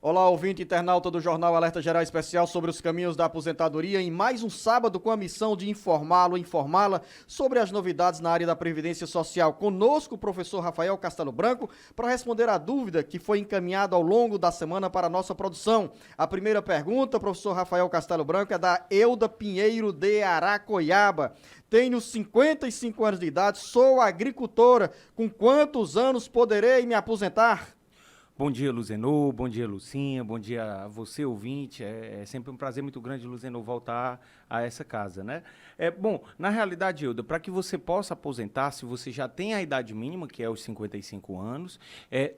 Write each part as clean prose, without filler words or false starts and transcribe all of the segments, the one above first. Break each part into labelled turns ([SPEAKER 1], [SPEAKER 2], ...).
[SPEAKER 1] Olá, ouvinte internauta do Jornal Alerta Geral Especial sobre os caminhos da aposentadoria, em mais um sábado com a missão de informá-lo e informá-la sobre as novidades na área da Previdência Social. Conosco o professor Rafael Castelo Branco para responder a dúvida que foi encaminhada ao longo da semana para a nossa produção. A primeira pergunta, professor Rafael Castelo Branco, é da Euda Pinheiro de Aracoiaba. Tenho 55 anos de idade, sou agricultora. Com quantos anos poderei me aposentar?
[SPEAKER 2] Bom dia, Luzenor, bom dia, Lucinha, bom dia a você, ouvinte. É sempre um prazer muito grande, Luzenor, voltar a essa casa, né? Bom, na realidade, Euda, para que você possa aposentar, se você já tem a idade mínima, que é os 55 anos,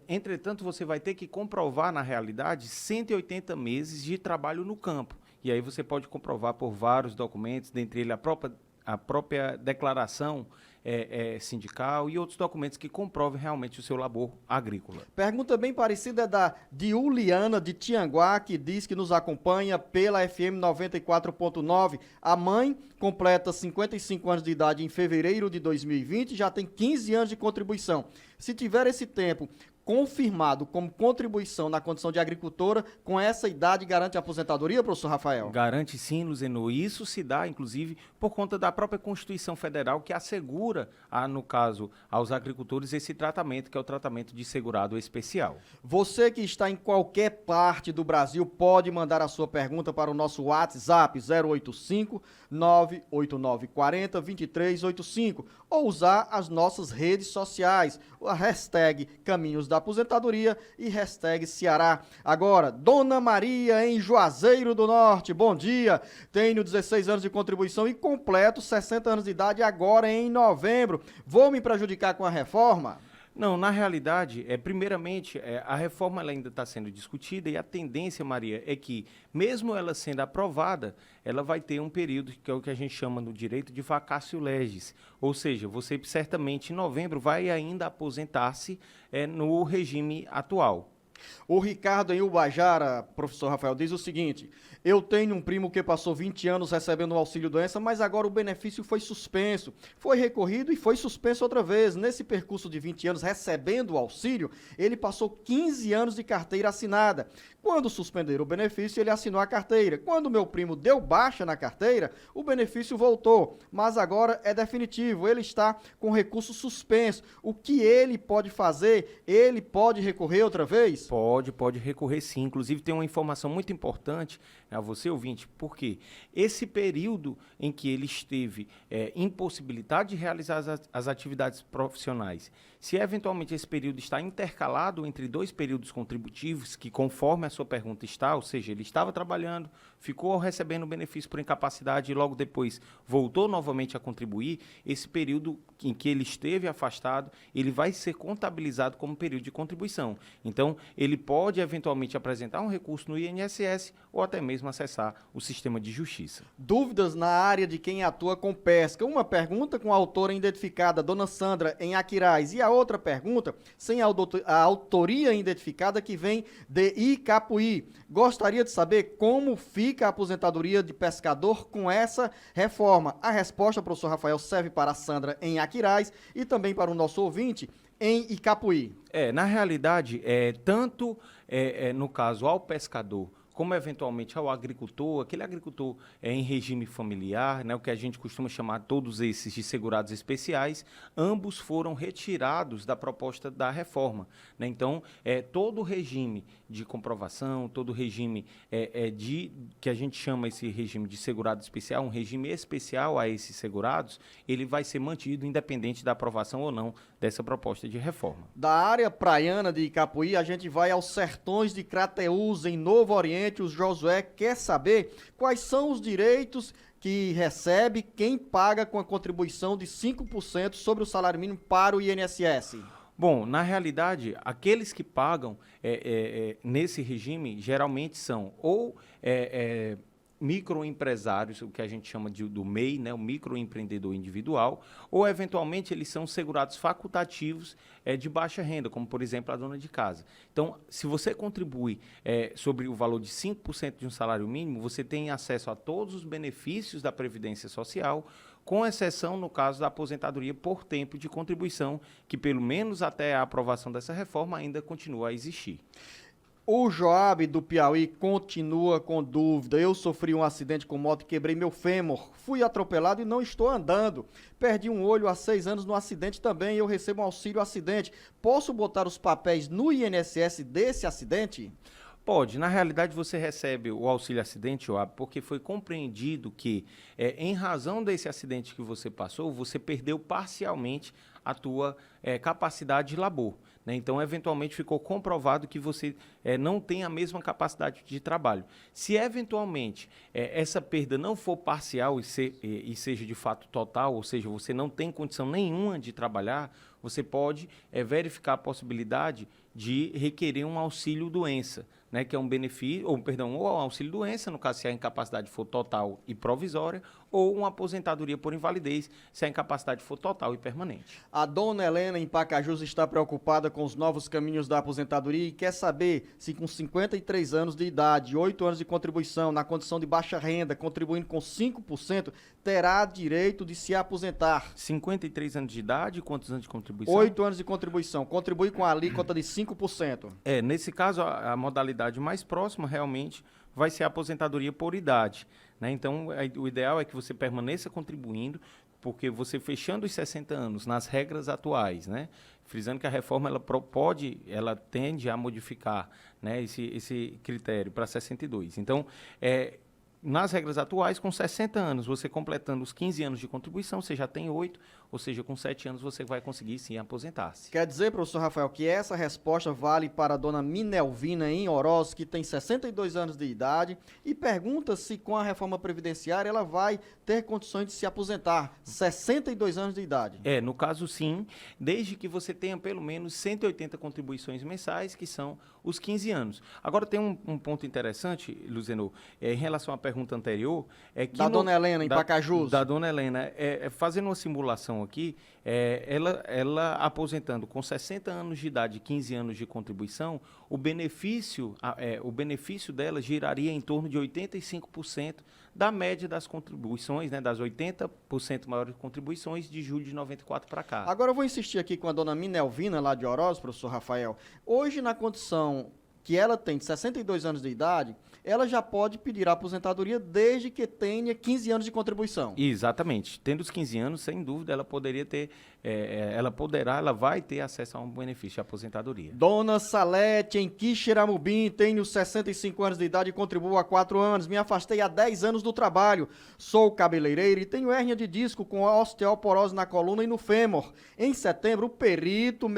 [SPEAKER 2] entretanto, você vai ter que comprovar, na realidade, 180 meses de trabalho no campo. E aí você pode comprovar por vários documentos, dentre eles a própria declaração sindical e outros documentos que comprovem realmente o seu labor agrícola.
[SPEAKER 1] Pergunta bem parecida é da Diuliana de Tianguá, que diz que nos acompanha pela FM 94.9. A mãe completa 55 anos de idade em fevereiro de 2020 e já tem 15 anos de contribuição. Se tiver esse tempo confirmado como contribuição na condição de agricultora, com essa idade garante a aposentadoria, professor Rafael?
[SPEAKER 2] Garante sim, Luzenor. E isso se dá, inclusive, por conta da própria Constituição Federal, que assegura, no caso, aos agricultores esse tratamento, que é o tratamento de segurado especial.
[SPEAKER 1] Você que está em qualquer parte do Brasil pode mandar a sua pergunta para o nosso WhatsApp 085 98940 2385 ou usar as nossas redes sociais, a hashtag Caminhos da Aposentadoria e hashtag Ceará. Agora, Dona Maria em Juazeiro do Norte, bom dia. Tenho 16 anos de contribuição e completo 60 anos de idade agora em novembro. Vou me prejudicar com a reforma?
[SPEAKER 2] Não, na realidade, primeiramente, a reforma ela ainda está sendo discutida e a tendência, Maria, é que, mesmo ela sendo aprovada, ela vai ter um período que é o que a gente chama no direito de vacatio legis, ou seja, você certamente em novembro vai ainda aposentar-se no regime atual.
[SPEAKER 1] O Ricardo em Ubajara, professor Rafael, diz o seguinte: eu tenho um primo que passou 20 anos recebendo o auxílio-doença, mas agora o benefício foi suspenso. Foi recorrido e foi suspenso outra vez. Nesse percurso de 20 anos recebendo o auxílio, ele passou 15 anos de carteira assinada. Quando suspenderam o benefício, ele assinou a carteira. Quando meu primo deu baixa na carteira, o benefício voltou, mas agora é definitivo. Ele está com recurso suspenso. O que ele pode fazer? Ele pode recorrer outra vez?
[SPEAKER 2] Pode recorrer sim. Inclusive tem uma informação muito importante a você, ouvinte, porque esse período em que ele esteve impossibilitado de realizar as atividades profissionais, se eventualmente esse período está intercalado entre dois períodos contributivos, que conforme a sua pergunta está, ou seja, ele estava trabalhando, ficou recebendo benefício por incapacidade e logo depois voltou novamente a contribuir, esse período em que ele esteve afastado, ele vai ser contabilizado como período de contribuição. Então, ele pode eventualmente apresentar um recurso no INSS ou até mesmo acessar o sistema de justiça.
[SPEAKER 1] Dúvidas na área de quem atua com pesca. Uma pergunta com a autora identificada, Dona Sandra, em Aquiraz, e a outra pergunta sem a autoria identificada, que vem de Icapuí. Gostaria de saber como fica a aposentadoria de pescador com essa reforma. A resposta, professor Rafael, serve para a Sandra em Aquiraz e também para o nosso ouvinte em Icapuí.
[SPEAKER 2] Na realidade, tanto no caso ao pescador, como eventualmente ao agricultor, aquele agricultor em regime familiar, né, o que a gente costuma chamar todos esses de segurados especiais, ambos foram retirados da proposta da reforma, né? Então, todo o regime de comprovação, todo o regime que a gente chama esse regime de segurado especial, um regime especial a esses segurados, ele vai ser mantido independente da aprovação ou não dessa proposta de reforma.
[SPEAKER 1] Da área praiana de Icapuí, a gente vai aos sertões de Crateús, em Novo Oriente. O Josué quer saber quais são os direitos que recebe quem paga com a contribuição de 5% sobre o salário mínimo para o INSS.
[SPEAKER 2] Bom, na realidade, aqueles que pagam nesse regime geralmente são ou microempresários, o que a gente chama do MEI, né, o microempreendedor individual, ou eventualmente eles são segurados facultativos de baixa renda, como por exemplo a dona de casa. Então, se você contribui sobre o valor de 5% de um salário mínimo, você tem acesso a todos os benefícios da Previdência Social, com exceção no caso da aposentadoria por tempo de contribuição, que pelo menos até a aprovação dessa reforma ainda continua a existir.
[SPEAKER 1] O Joab do Piauí continua com dúvida. Eu sofri um acidente com moto e quebrei meu fêmur. Fui atropelado e não estou andando. Perdi um olho há 6 anos no acidente também e eu recebo um auxílio acidente. Posso botar os papéis no INSS desse acidente?
[SPEAKER 2] Pode. Na realidade, você recebe o auxílio acidente, Joab, porque foi compreendido que, em razão desse acidente que você passou, você perdeu parcialmente a tua capacidade de labor. Né? Então, eventualmente, ficou comprovado que você não tem a mesma capacidade de trabalho. Se, eventualmente, essa perda não for parcial e seja de fato total, ou seja, você não tem condição nenhuma de trabalhar, você pode verificar a possibilidade de requerer um auxílio-doença, né, que é um benefício, ou um auxílio-doença, no caso, se a incapacidade for total e provisória, ou uma aposentadoria por invalidez, se a incapacidade for total e permanente.
[SPEAKER 1] A dona Helena, em Pacajus, está preocupada com os novos caminhos da aposentadoria e quer saber se com 53 anos de idade, 8 anos de contribuição, na condição de baixa renda, contribuindo com 5%, terá direito de se aposentar.
[SPEAKER 2] 53 anos de idade, quantos anos de contribuição?
[SPEAKER 1] 8 anos de contribuição, contribui com a alíquota de 5%.
[SPEAKER 2] Nesse caso, a modalidade mais próxima realmente vai ser a aposentadoria por idade. Né? Então, o ideal é que você permaneça contribuindo, porque você fechando os 60 anos nas regras atuais, né? Frisando que a reforma ela tende a modificar, né, esse critério para 62. Então, nas regras atuais, com 60 anos, você completando os 15 anos de contribuição, você já tem 8, ou seja, com 7 anos você vai conseguir sim aposentar-se.
[SPEAKER 1] Quer dizer, professor Rafael, que essa resposta vale para a dona Minelvina em Oroz, que tem 62 anos de idade, e pergunta se com a reforma previdenciária ela vai ter condições de se aposentar. 62 anos de idade.
[SPEAKER 2] No caso sim, desde que você tenha pelo menos 180 contribuições mensais, que são os 15 anos. Agora tem um ponto interessante, Luzenor, em relação à pergunta anterior, que
[SPEAKER 1] dona Helena, em Pacajus.
[SPEAKER 2] Da dona Helena, fazendo uma simulação aqui, ela aposentando com 60 anos de idade e 15 anos de contribuição, o benefício dela giraria em torno de 85% da média das contribuições, né, das 80% maiores contribuições de julho de 94 para cá.
[SPEAKER 1] Agora eu vou insistir aqui com a dona Minelvina, lá de Oroz, professor Rafael. Hoje, na condição que ela tem de 62 anos de idade, ela já pode pedir a aposentadoria desde que tenha 15 anos de contribuição.
[SPEAKER 2] Exatamente. Tendo os 15 anos, sem dúvida, ela poderia ter, ela vai ter acesso a um benefício de aposentadoria.
[SPEAKER 1] Dona Salete, em Quixeramobim, tenho 65 anos de idade e contribuo há 4 anos. Me afastei há 10 anos do trabalho. Sou cabeleireiro e tenho hérnia de disco com osteoporose na coluna e no fêmur. Em setembro, o perito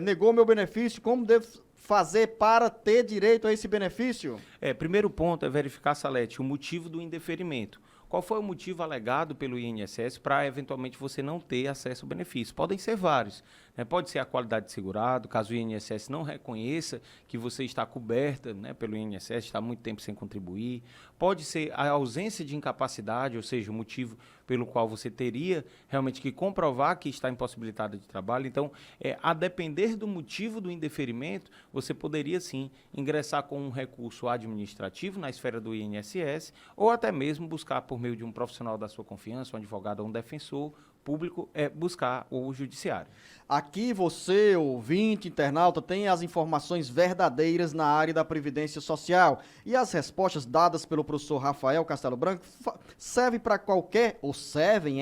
[SPEAKER 1] negou meu benefício. Como devo fazer para ter direito a esse benefício?
[SPEAKER 2] Primeiro ponto é verificar, Salete, o motivo do indeferimento. Qual foi o motivo alegado pelo INSS para, eventualmente, você não ter acesso ao benefício? Podem ser vários. Né? Pode ser a qualidade de segurado, caso o INSS não reconheça que você está coberta, né, pelo INSS, está há muito tempo sem contribuir. Pode ser a ausência de incapacidade, ou seja, o motivo pelo qual você teria realmente que comprovar que está impossibilitada de trabalho. Então, a depender do motivo do indeferimento, você poderia, sim, ingressar com um recurso administrativo na esfera do INSS ou até mesmo buscar, por meio de um profissional da sua confiança, um advogado ou um defensor público, buscar o judiciário.
[SPEAKER 1] Aqui você, ouvinte, internauta, tem as informações verdadeiras na área da Previdência Social. E as respostas dadas pelo professor Rafael Castelo Branco servem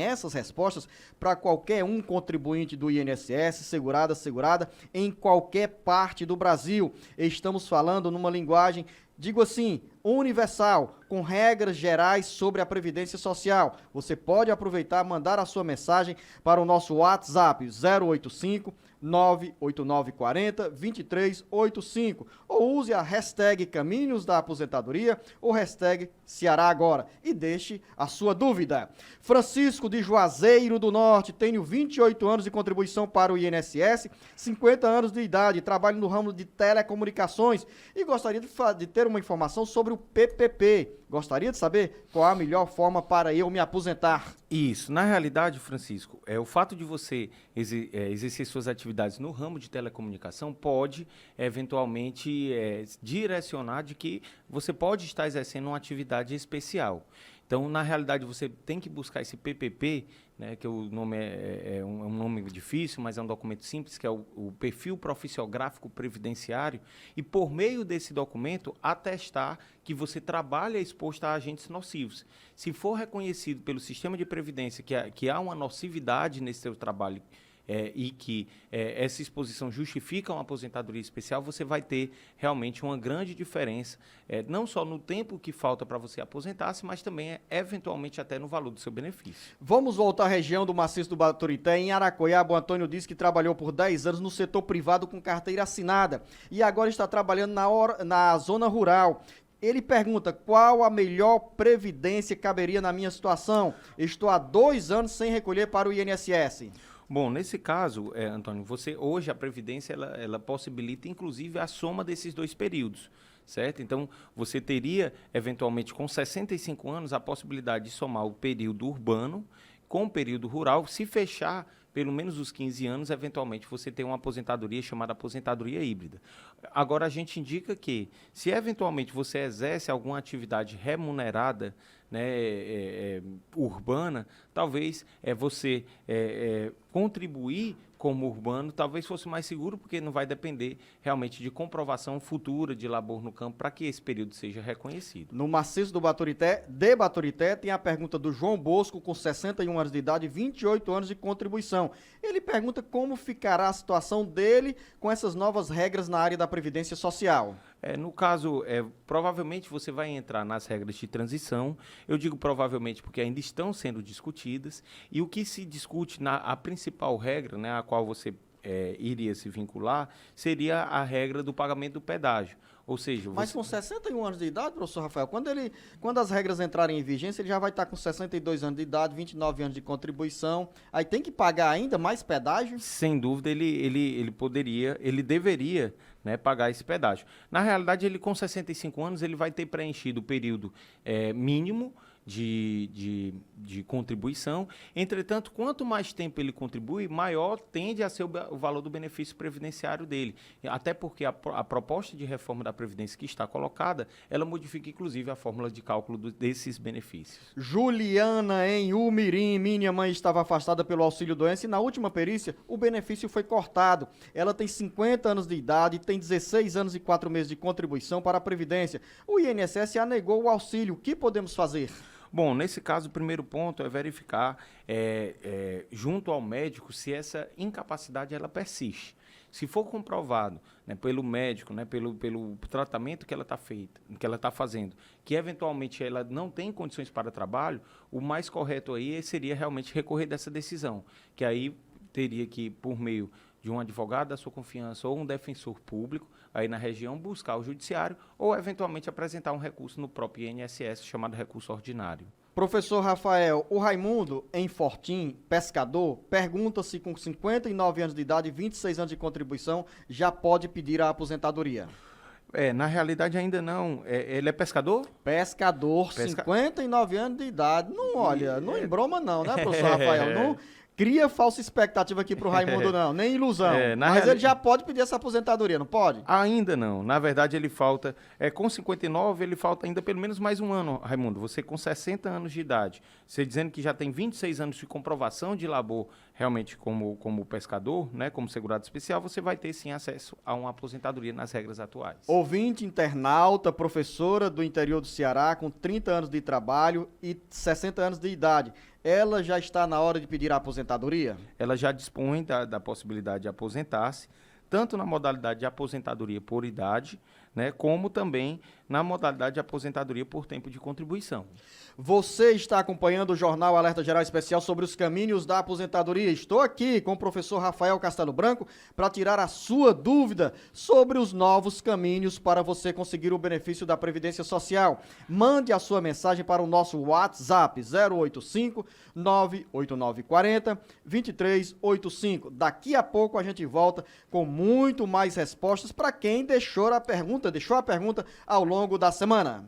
[SPEAKER 1] essas respostas para qualquer um contribuinte do INSS, segurada, em qualquer parte do Brasil. Estamos falando numa linguagem, digo assim, universal, com regras gerais sobre a Previdência Social. Você pode aproveitar e mandar a sua mensagem para o nosso WhatsApp 085 98940 2385 ou use a hashtag Caminhos da Aposentadoria ou hashtag Ceará Agora e deixe a sua dúvida. Francisco de Juazeiro do Norte, tenho 28 anos de contribuição para o INSS, 50 anos de idade, trabalho no ramo de telecomunicações e gostaria de ter uma informação sobre o PPP. Gostaria de saber qual a melhor forma para eu me aposentar.
[SPEAKER 2] Isso. Na realidade, Francisco, o fato de você exercer suas atividades no ramo de telecomunicação pode, eventualmente, direcionar de que você pode estar exercendo uma atividade especial. Então, na realidade, você tem que buscar esse PPP, né, que o nome é um nome difícil, mas é um documento simples, que é o Perfil Profissiográfico Previdenciário, e por meio desse documento, atestar que você trabalha exposto a agentes nocivos. Se for reconhecido pelo sistema de previdência que há uma nocividade nesse seu trabalho, e que essa exposição justifica uma aposentadoria especial, você vai ter realmente uma grande diferença, não só no tempo que falta para você aposentar-se, mas também, eventualmente, até no valor do seu benefício.
[SPEAKER 1] Vamos voltar à região do Maciço do Baturité. Em Aracoiaba, o Antônio disse que trabalhou por 10 anos no setor privado com carteira assinada e agora está trabalhando na zona rural. Ele pergunta qual a melhor previdência caberia na minha situação. Estou há 2 anos sem recolher para o INSS.
[SPEAKER 2] Bom, nesse caso, Antônio, hoje a Previdência ela possibilita, inclusive, a soma desses 2 períodos, certo? Então, você teria, eventualmente, com 65 anos, a possibilidade de somar o período urbano com o período rural. Se fechar pelo menos os 15 anos, eventualmente, você tem uma aposentadoria chamada aposentadoria híbrida. Agora, a gente indica que, se eventualmente você exerce alguma atividade remunerada, né, urbana, talvez você contribuir como urbano talvez fosse mais seguro, porque não vai depender realmente de comprovação futura de labor no campo para que esse período seja reconhecido.
[SPEAKER 1] No Maciço do Baturité, tem a pergunta do João Bosco, com 61 anos de idade e 28 anos de contribuição. Ele pergunta como ficará a situação dele com essas novas regras na área da Previdência Social.
[SPEAKER 2] No caso, provavelmente você vai entrar nas regras de transição. Eu digo provavelmente porque ainda estão sendo discutidas, e o que se discute, a principal regra, né, a qual você iria se vincular, seria a regra do pagamento do pedágio. Ou seja,
[SPEAKER 1] mas com 61 anos de idade, professor Rafael, quando as regras entrarem em vigência, ele já vai estar com 62 anos de idade, 29 anos de contribuição, aí tem que pagar ainda mais pedágio?
[SPEAKER 2] Sem dúvida, ele deveria, né, pagar esse pedágio. Na realidade, ele com 65 anos, ele vai ter preenchido o período mínimo de contribuição. Entretanto, quanto mais tempo ele contribui, maior tende a ser o valor do benefício previdenciário dele. Até porque a proposta de reforma da Previdência que está colocada, ela modifica, inclusive, a fórmula de cálculo desses benefícios.
[SPEAKER 1] Juliana, em Umirim, minha mãe estava afastada pelo auxílio-doença e na última perícia o benefício foi cortado. Ela tem 50 anos de idade e tem 16 anos e 4 meses de contribuição para a Previdência. O INSS a negou o auxílio. O que podemos fazer?
[SPEAKER 2] Bom, nesse caso, o primeiro ponto é verificar junto ao médico se essa incapacidade ela persiste. Se for comprovado, né, pelo médico, né, pelo tratamento que ela está fazendo, que eventualmente ela não tem condições para trabalho, o mais correto aí seria realmente recorrer dessa decisão, que aí teria que, por meio de um advogado da sua confiança ou um defensor público, aí na região, buscar o judiciário ou, eventualmente, apresentar um recurso no próprio INSS, chamado recurso ordinário.
[SPEAKER 1] Professor Rafael, o Raimundo, em Fortim, pescador, pergunta se com 59 anos de idade e 26 anos de contribuição já pode pedir a aposentadoria.
[SPEAKER 2] Na realidade ainda não. Ele é pescador?
[SPEAKER 1] Pescador, 59 anos de idade. Não, olha, não embroma não, né, professor Rafael? Não cria falsa expectativa aqui pro Raimundo não, nem ilusão. Mas ele já pode pedir essa aposentadoria, não pode?
[SPEAKER 2] Ainda não. Na verdade, ele falta... com 59, ele falta ainda pelo menos mais um ano, Raimundo. Você com 60 anos de idade, você dizendo que já tem 26 anos de comprovação de labor realmente como pescador, né, como segurado especial, você vai ter sim acesso a uma aposentadoria nas regras atuais.
[SPEAKER 1] Ouvinte, internauta, professora do interior do Ceará, com 30 anos de trabalho e 60 anos de idade. Ela já está na hora de pedir a aposentadoria?
[SPEAKER 2] Ela já dispõe da possibilidade de aposentar-se, tanto na modalidade de aposentadoria por idade, né, como também na modalidade de aposentadoria por tempo de contribuição.
[SPEAKER 1] Você está acompanhando o Jornal Alerta Geral Especial sobre os caminhos da aposentadoria. Estou aqui com o professor Rafael Castelo Branco para tirar a sua dúvida sobre os novos caminhos para você conseguir o benefício da Previdência Social. Mande a sua mensagem para o nosso WhatsApp 085-98940-2385. Daqui a pouco a gente volta com muito mais respostas para quem deixou a pergunta ao longo da semana.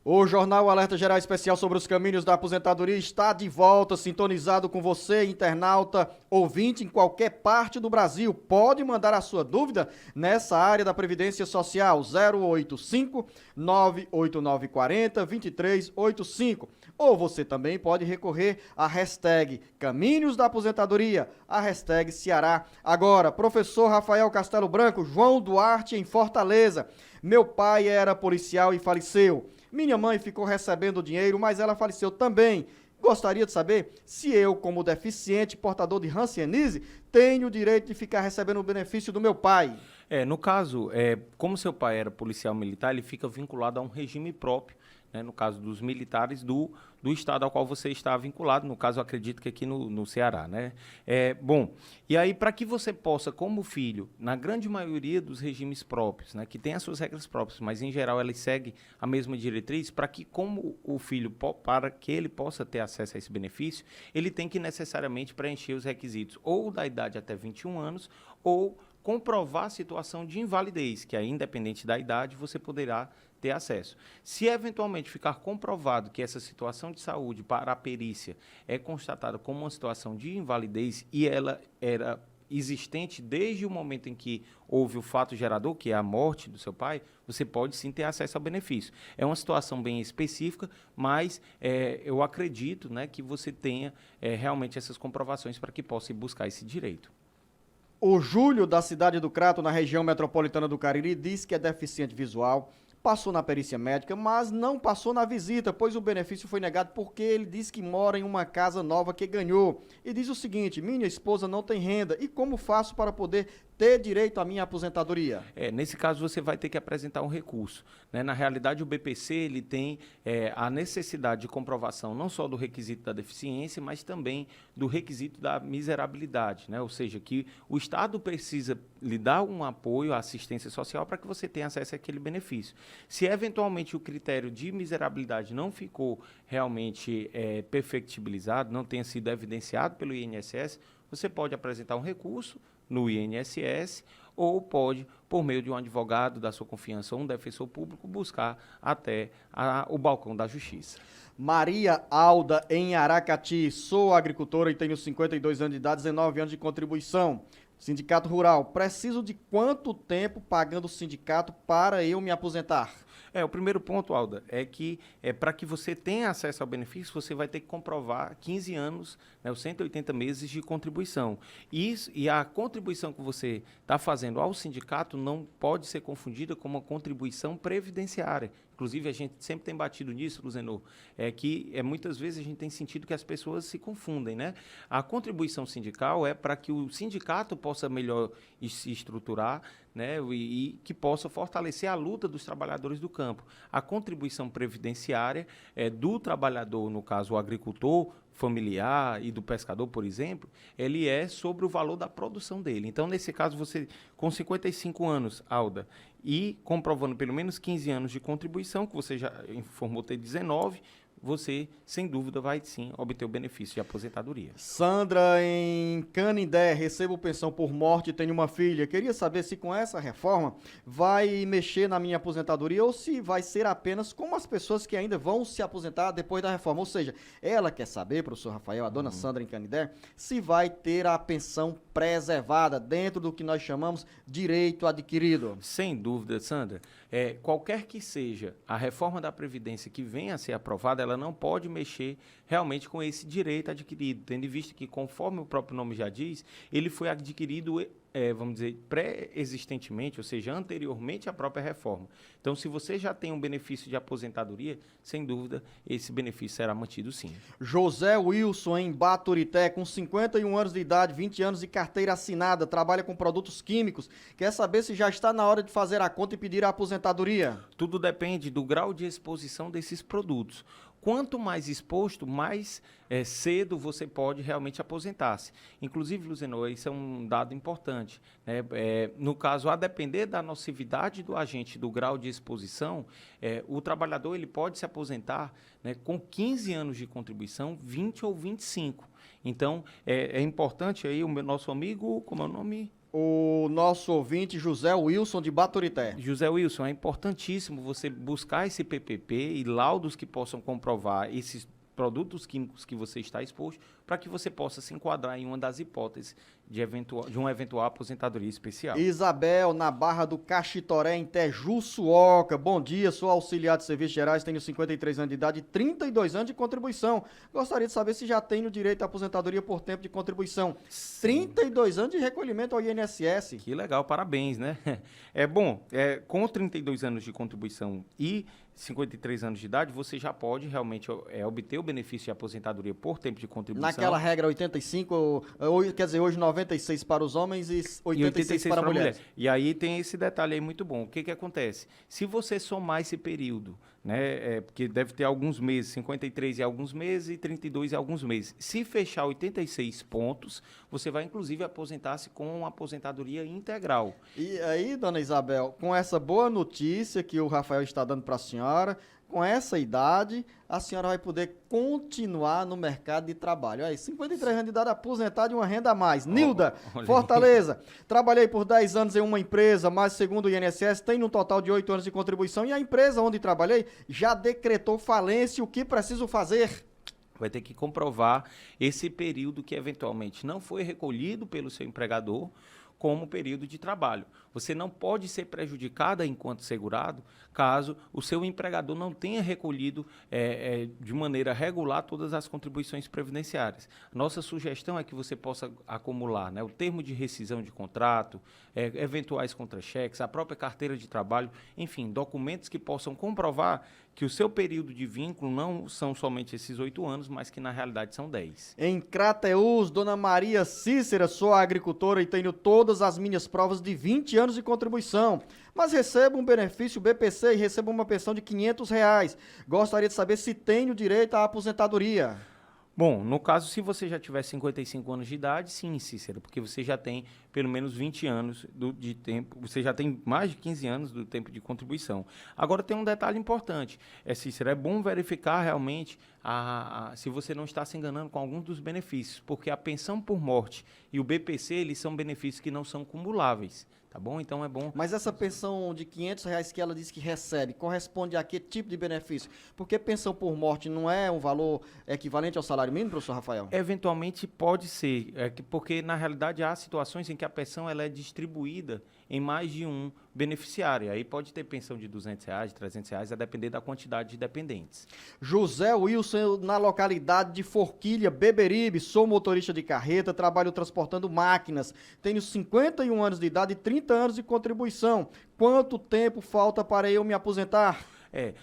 [SPEAKER 1] O Jornal Alerta Geral Especial sobre os caminhos da aposentadoria está de volta, sintonizado com você, internauta, ouvinte em qualquer parte do Brasil. Pode mandar a sua dúvida nessa área da Previdência Social, 085 98940 2385. Ou você também pode recorrer à hashtag Caminhos da Aposentadoria, a hashtag Ceará. Agora, professor Rafael Castelo Branco, João Duarte em Fortaleza. Meu pai era policial e faleceu. Minha mãe ficou recebendo dinheiro, mas ela faleceu também. Gostaria de saber se eu, como deficiente portador de hanseníase, tenho o direito de ficar recebendo o benefício do meu pai.
[SPEAKER 2] No caso, como seu pai era policial militar, ele fica vinculado a um regime próprio, né, no caso dos militares do estado ao qual você está vinculado, no caso, eu acredito que aqui no Ceará, né? Bom, e aí, para que você possa, como filho, na grande maioria dos regimes próprios, né, que tem as suas regras próprias, mas em geral elas seguem a mesma diretriz, para que, como o filho, para que ele possa ter acesso a esse benefício, ele tem que necessariamente preencher os requisitos ou da idade até 21 anos, ou comprovar a situação de invalidez, que aí, independente da idade, você poderá ter acesso. Se eventualmente ficar comprovado que essa situação de saúde para a perícia é constatada como uma situação de invalidez e ela era existente desde o momento em que houve o fato gerador, que é a morte do seu pai, você pode sim ter acesso ao benefício. É uma situação bem específica, mas eu acredito, né, que você tenha realmente essas comprovações para que possa ir buscar esse direito.
[SPEAKER 1] O Júlio, da cidade do Crato, na região metropolitana do Cariri, diz que é deficiente visual, passou na perícia médica, mas não passou na visita, pois o benefício foi negado porque ele diz que mora em uma casa nova que ganhou. E diz o seguinte: minha esposa não tem renda, e como faço para poder ter direito à minha aposentadoria?
[SPEAKER 2] Nesse caso, você vai ter que apresentar um recurso, né? Na realidade, o BPC ele tem a necessidade de comprovação não só do requisito da deficiência, mas também do requisito da miserabilidade, né? Ou seja, que o Estado precisa lhe dar um apoio à assistência social para que você tenha acesso àquele benefício. Se eventualmente o critério de miserabilidade não ficou realmente perfectibilizado, não tenha sido evidenciado pelo INSS, você pode apresentar um recurso no INSS ou pode, por meio de um advogado da sua confiança ou um defensor público, buscar até o balcão da Justiça.
[SPEAKER 1] Maria Alda, em Aracati. Sou agricultora e tenho 52 anos de idade, 19 anos de contribuição. Sindicato Rural, preciso de quanto tempo pagando o sindicato para eu me aposentar?
[SPEAKER 2] O primeiro ponto, Alda, é que para que você tenha acesso ao benefício, você vai ter que comprovar 15 anos, né, os 180 meses de contribuição. E a contribuição que você está fazendo ao sindicato não pode ser confundida com uma contribuição previdenciária. Inclusive, a gente sempre tem batido nisso, Luzenor, que muitas vezes a gente tem sentido que as pessoas se confundem, né? A contribuição sindical é para que o sindicato possa melhor se estruturar, né, e que possa fortalecer a luta dos trabalhadores do campo. A contribuição previdenciária do trabalhador, no caso o agricultor familiar e do pescador, por exemplo, ele é sobre o valor da produção dele. Então, nesse caso, você, com 55 anos, Alda, e comprovando pelo menos 15 anos de contribuição, que você já informou ter 19, você, sem dúvida, vai sim obter o benefício de aposentadoria.
[SPEAKER 1] Sandra, em Canindé, recebo pensão por morte e tenho uma filha. Queria saber se com essa reforma vai mexer na minha aposentadoria ou se vai ser apenas como as pessoas que ainda vão se aposentar depois da reforma. Ou seja, ela quer saber, professor Rafael, a dona Sandra em Canindé, se vai ter a pensão preservada dentro do que nós chamamos direito adquirido.
[SPEAKER 2] Sem dúvida, Sandra. Qualquer que seja a reforma da Previdência que venha a ser aprovada, ela não pode mexer realmente com esse direito adquirido, tendo em vista que, conforme o próprio nome já diz, ele foi adquirido, vamos dizer, pré-existentemente, ou seja, anteriormente à própria reforma. Então, se você já tem um benefício de aposentadoria, sem dúvida, esse benefício será mantido sim.
[SPEAKER 1] José Wilson, em Baturité, com 51 anos de idade, 20 anos de carteira assinada, trabalha com produtos químicos, quer saber se já está na hora de fazer a conta e pedir a aposentadoria.
[SPEAKER 2] Tudo depende do grau de exposição desses produtos. Quanto mais exposto, mais cedo você pode realmente aposentar-se. Inclusive, Luzenor, isso é um dado importante, né? No caso, a depender da nocividade do agente, do grau de exposição, o trabalhador ele pode se aposentar, né, com 15 anos de contribuição, 20 ou 25. Então, é importante aí o nosso amigo, como é o nome?
[SPEAKER 1] O nosso ouvinte José Wilson de Baturité.
[SPEAKER 2] José Wilson, é importantíssimo você buscar esse PPP e laudos que possam comprovar esses produtos químicos que você está exposto, para que você possa se enquadrar em uma das hipóteses de uma eventual aposentadoria especial.
[SPEAKER 1] Isabel, na Barra do Caxitoré, em Tejuçuoca. Bom dia, sou auxiliar de serviços gerais, tenho 53 anos de idade e 32 anos de contribuição. Gostaria de saber se já tenho direito à aposentadoria por tempo de contribuição.
[SPEAKER 2] Sim.
[SPEAKER 1] 32 anos de recolhimento ao INSS.
[SPEAKER 2] Que legal, parabéns, né? Com 32 anos de contribuição e 53 anos de idade, você já pode realmente obter o benefício de aposentadoria por tempo de contribuição.
[SPEAKER 1] Naquela regra 85, quer dizer, hoje 96 para os homens e 86 para mulheres.
[SPEAKER 2] E aí tem esse detalhe aí muito bom. O que acontece? Se você somar esse período, né, porque deve ter alguns meses, 53 e alguns meses e 32 e alguns meses. Se fechar 86 pontos, você vai inclusive aposentar-se com uma aposentadoria integral.
[SPEAKER 1] E aí, dona Isabel, com essa boa notícia que o Rafael está dando para a senhora, com essa idade, a senhora vai poder continuar no mercado de trabalho. Aí, 53 anos de idade, aposentado e uma renda a mais. Nilda, Fortaleza. Trabalhei por 10 anos em uma empresa, mas segundo o INSS, tem um total de 8 anos de contribuição e a empresa onde trabalhei já decretou falência. O que preciso fazer?
[SPEAKER 2] Vai ter que comprovar esse período que eventualmente não foi recolhido pelo seu empregador como período de trabalho. Você não pode ser prejudicada enquanto segurado caso o seu empregador não tenha recolhido de maneira regular todas as contribuições previdenciárias. Nossa sugestão é que você possa acumular, né, o termo de rescisão de contrato, eventuais contra-cheques, a própria carteira de trabalho, enfim, documentos que possam comprovar que o seu período de vínculo não são somente esses 8 anos, mas que na realidade são 10.
[SPEAKER 1] Em Crateús, Dona Maria Cícera, sou agricultora e tenho todas as minhas provas de 20 anos de contribuição, mas recebo um benefício BPC e recebo uma pensão de R$500. Gostaria de saber se tenho direito à aposentadoria.
[SPEAKER 2] Bom, no caso, se você já tiver 55 anos de idade, sim, Cícero, porque você já tem pelo menos 20 anos de tempo, você já tem mais de 15 anos do tempo de contribuição. Agora, tem um detalhe importante, Cícero, é bom verificar realmente se você não está se enganando com algum dos benefícios, porque a pensão por morte e o BPC, eles são benefícios que não são cumuláveis. Tá bom? Então é bom...
[SPEAKER 1] Mas essa pensão de R$500 que ela disse que recebe, corresponde a que tipo de benefício? Porque pensão por morte não é um valor equivalente ao salário mínimo, professor Rafael?
[SPEAKER 2] Eventualmente pode ser, porque na realidade há situações em que a pensão ela é distribuída em mais de um beneficiário. Aí pode ter pensão de R$200, R$300, a depender da quantidade de dependentes.
[SPEAKER 1] José Wilson, na localidade de Forquilha, Beberibe, sou motorista de carreta, trabalho transportando máquinas, tenho 51 anos de idade e 30 anos de contribuição. Quanto tempo falta para eu me aposentar?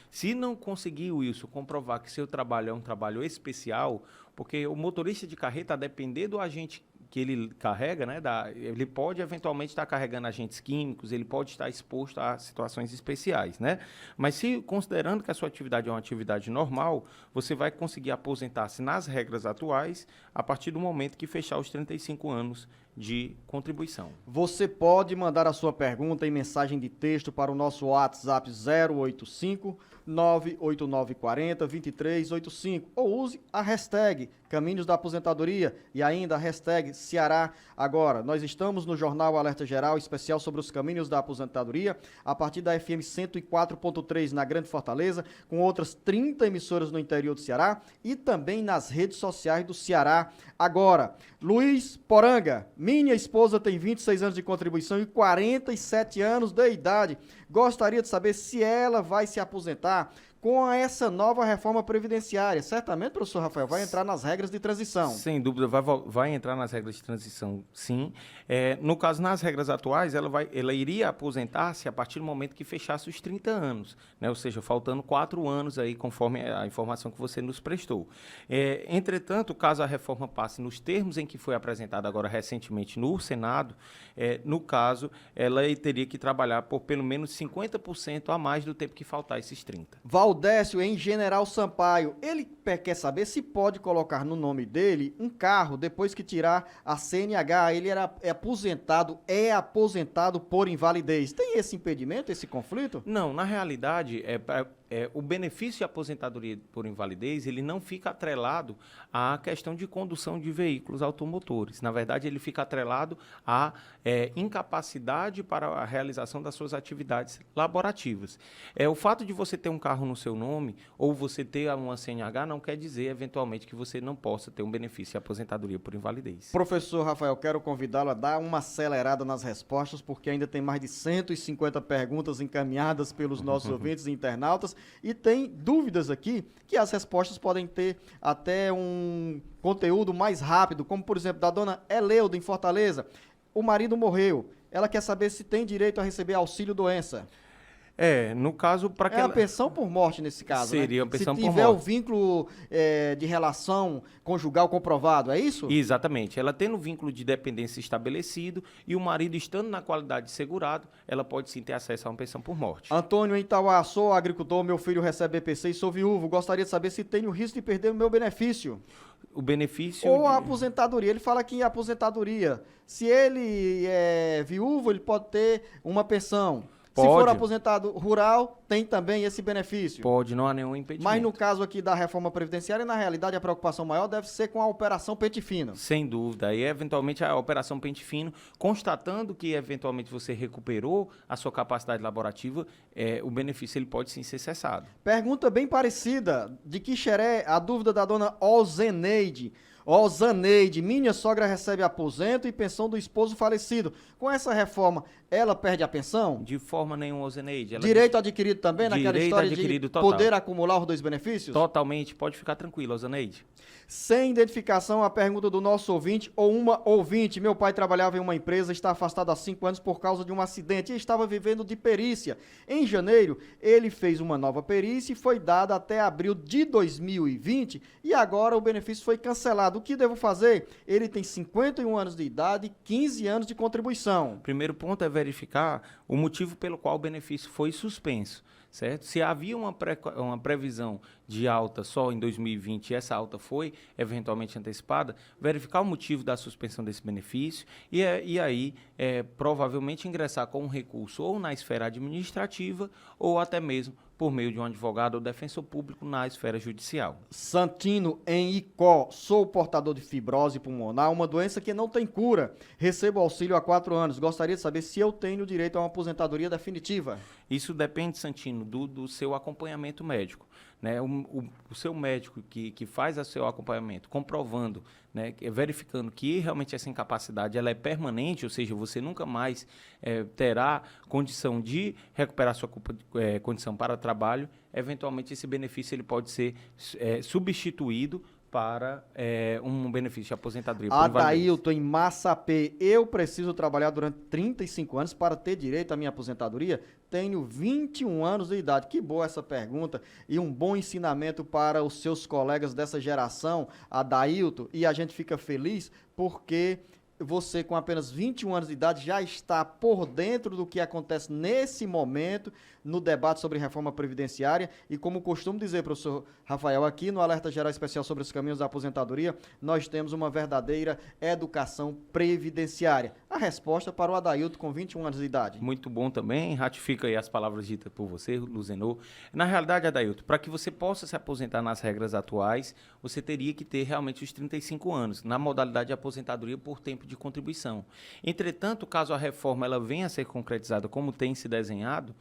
[SPEAKER 2] Se não conseguir, Wilson, comprovar que seu trabalho é um trabalho especial, porque o motorista de carreta, a depender do agente que ele carrega, né, ele pode eventualmente estar carregando agentes químicos, ele pode estar exposto a situações especiais, né? Mas se considerando que a sua atividade é uma atividade normal, você vai conseguir aposentar-se nas regras atuais a partir do momento que fechar os 35 anos de contribuição.
[SPEAKER 1] Você pode mandar a sua pergunta em mensagem de texto para o nosso WhatsApp 085 98940 2385 ou use a hashtag Caminhos da Aposentadoria e ainda a hashtag Ceará Agora. Nós estamos no Jornal Alerta Geral, especial sobre os caminhos da aposentadoria, a partir da FM 104.3 na Grande Fortaleza, com outras 30 emissoras no interior do Ceará e também nas redes sociais do Ceará Agora. Luiz Poranga, minha esposa tem 26 anos de contribuição e 47 anos de idade. Gostaria de saber se ela vai se aposentar com essa nova reforma previdenciária. Certamente, professor Rafael, vai entrar nas regras de transição.
[SPEAKER 2] Sem dúvida, vai entrar nas regras de transição, sim. No caso, nas regras atuais, ela iria aposentar-se a partir do momento que fechasse os 30 anos, né? Ou seja, faltando 4 anos aí, conforme a informação que você nos prestou. Entretanto, caso a reforma passe nos termos em que foi apresentada agora recentemente no Senado, no caso, ela teria que trabalhar por pelo menos 50% a mais do tempo que faltar esses 30.
[SPEAKER 1] Aldécio, em General Sampaio, ele quer saber se pode colocar no nome dele um carro depois que tirar a CNH. Ele é aposentado por invalidez. Tem esse impedimento, esse conflito?
[SPEAKER 2] Não, na realidade, o benefício de aposentadoria por invalidez, ele não fica atrelado à questão de condução de veículos automotores. Na verdade, ele fica atrelado à incapacidade para a realização das suas atividades laborativas. O fato de você ter um carro no seu nome ou você ter uma CNH não quer dizer, eventualmente, que você não possa ter um benefício de aposentadoria por invalidez.
[SPEAKER 1] Professor Rafael, quero convidá-lo a dar uma acelerada nas respostas, porque ainda tem mais de 150 perguntas encaminhadas pelos nossos ouvintes e internautas, e tem dúvidas aqui que as respostas podem ter até um conteúdo mais rápido, como, por exemplo, da dona Eleuda, em Fortaleza. O marido morreu. Ela quer saber se tem direito a receber auxílio-doença.
[SPEAKER 2] No caso, para que
[SPEAKER 1] a pensão por morte nesse caso,
[SPEAKER 2] seria,
[SPEAKER 1] né?
[SPEAKER 2] A pensão
[SPEAKER 1] se
[SPEAKER 2] por
[SPEAKER 1] tiver
[SPEAKER 2] morte.
[SPEAKER 1] o vínculo de relação conjugal comprovado, é isso?
[SPEAKER 2] Exatamente. Ela tendo o vínculo de dependência estabelecido e o marido estando na qualidade de segurado, ela pode sim ter acesso a uma pensão por morte.
[SPEAKER 1] Antônio, em Itauá, sou agricultor, meu filho recebe BPC e sou viúvo. Gostaria de saber se tenho risco de perder o meu benefício.
[SPEAKER 2] O benefício...
[SPEAKER 1] Ou a aposentadoria. Ele fala aqui em aposentadoria. Se ele é viúvo, ele pode ter uma pensão.
[SPEAKER 2] Pode.
[SPEAKER 1] Se for aposentado rural, tem também esse benefício.
[SPEAKER 2] Pode, não há nenhum impedimento.
[SPEAKER 1] Mas no caso aqui da reforma previdenciária, na realidade a preocupação maior deve ser com a operação pente fino.
[SPEAKER 2] Sem dúvida. E eventualmente a operação pente fino, constatando que eventualmente você recuperou a sua capacidade laborativa, o benefício ele pode sim ser cessado.
[SPEAKER 1] Pergunta bem parecida, de Quixeré, a dúvida da dona Ozeneide. Zaneide, minha sogra recebe aposento e pensão do esposo falecido. Com essa reforma, ela perde a pensão?
[SPEAKER 2] De forma nenhuma, Zaneide.
[SPEAKER 1] Direito adquirido também, naquela história de
[SPEAKER 2] total.
[SPEAKER 1] Poder acumular os dois benefícios?
[SPEAKER 2] Totalmente, pode ficar tranquilo, Zaneide.
[SPEAKER 1] Sem identificação, a pergunta do nosso ouvinte ou uma ouvinte. Meu pai trabalhava em uma empresa, está afastado há 5 anos por causa de um acidente e estava vivendo de perícia. Em janeiro, ele fez uma nova perícia e foi dada até abril de 2020 e agora o benefício foi cancelado. O que devo fazer? Ele tem 51 anos de idade e 15 anos de contribuição.
[SPEAKER 2] O primeiro ponto é verificar o motivo pelo qual o benefício foi suspenso. Certo? Se havia uma previsão de alta só em 2020 e essa alta foi eventualmente antecipada, verificar o motivo da suspensão desse benefício e aí provavelmente ingressar com um recurso ou na esfera administrativa ou até mesmo por meio de um advogado ou defensor público na esfera judicial.
[SPEAKER 1] Santino, em Icó, sou portador de fibrose pulmonar, uma doença que não tem cura. Recebo auxílio há 4 anos. Gostaria de saber se eu tenho direito a uma aposentadoria definitiva.
[SPEAKER 2] Isso depende, Santino, do seu acompanhamento médico. Né? O seu médico que faz o seu acompanhamento, comprovando, né, verificando que realmente essa incapacidade ela é permanente, ou seja, você nunca mais terá condição de recuperar sua condição para trabalho, eventualmente esse benefício ele pode ser substituído para um benefício de aposentadoria por invalidez.
[SPEAKER 1] Adailton, em Massapê, eu preciso trabalhar durante 35 anos para ter direito à minha aposentadoria? Tenho 21 anos de idade. Que boa essa pergunta e um bom ensinamento para os seus colegas dessa geração, Adailton, e a gente fica feliz porque você com apenas 21 anos de idade já está por dentro do que acontece nesse momento no debate sobre reforma previdenciária e como costumo dizer, professor Rafael, aqui no Alerta Geral Especial sobre os caminhos da aposentadoria, nós temos uma verdadeira educação previdenciária. A resposta para o Adailton com 21 anos de idade.
[SPEAKER 2] Muito bom também, ratifica aí as palavras ditas por você, Luzenor. Na realidade, Adailton, para que você possa se aposentar nas regras atuais, você teria que ter realmente os 35 anos, na modalidade de aposentadoria por tempo de contribuição. Entretanto, caso a reforma ela venha a ser concretizada como tem se desenhado,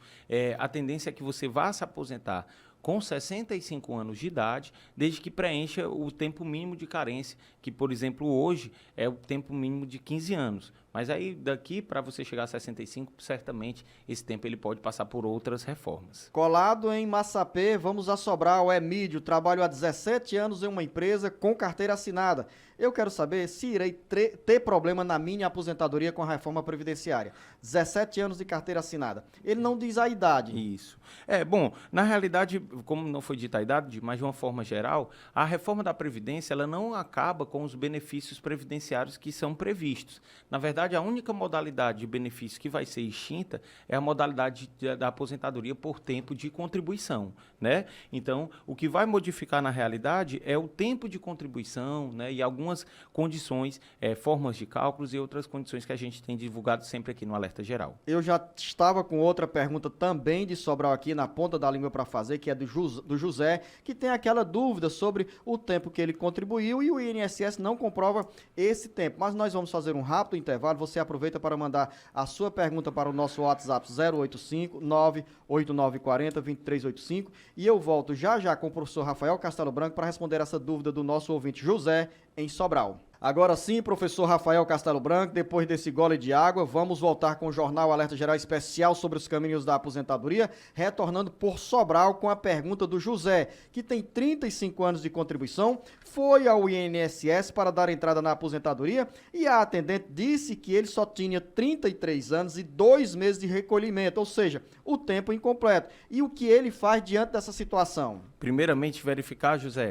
[SPEAKER 2] a tendência é que você vá se aposentar com 65 anos de idade, desde que preencha o tempo mínimo de carência, que, por exemplo, hoje é o tempo mínimo de 15 anos. Mas aí, daqui para você chegar a 65, certamente, esse tempo ele pode passar por outras reformas.
[SPEAKER 1] Colado em Massapê, vamos a Sobral, Emílio, trabalho há 17 anos em uma empresa com carteira assinada. Eu quero saber se irei ter problema na minha aposentadoria com a reforma previdenciária. 17 anos de carteira assinada. Ele não diz a idade.
[SPEAKER 2] Isso. Bom, na realidade, como não foi dita a idade, mas de uma forma geral, a reforma da Previdência ela não acaba com os benefícios previdenciários que são previstos. Na verdade, realidade, a única modalidade de benefício que vai ser extinta é a modalidade da aposentadoria por tempo de contribuição, né? Então, o que vai modificar na realidade é o tempo de contribuição, né? E algumas condições, formas de cálculos e outras condições que a gente tem divulgado sempre aqui no Alerta Geral.
[SPEAKER 1] Eu já estava com outra pergunta também de Sobral aqui na ponta da língua para fazer, que é do José, que tem aquela dúvida sobre o tempo que ele contribuiu e o INSS não comprova esse tempo. Mas nós vamos fazer um rápido intervalo. Você aproveita para mandar a sua pergunta para o nosso WhatsApp 085 98940 2385 e eu volto já já com o professor Rafael Castelo Branco para responder essa dúvida do nosso ouvinte José em Sobral. Agora sim, professor Rafael Castelo Branco, depois desse gole de água, vamos voltar com o Jornal Alerta Geral especial sobre os caminhos da aposentadoria, retornando por Sobral com a pergunta do José, que tem 35 anos de contribuição, foi ao INSS para dar entrada na aposentadoria e a atendente disse que ele só tinha 33 anos e 2 meses de recolhimento, ou seja, o tempo incompleto. E o que ele faz diante dessa situação?
[SPEAKER 2] Primeiramente, verificar, José,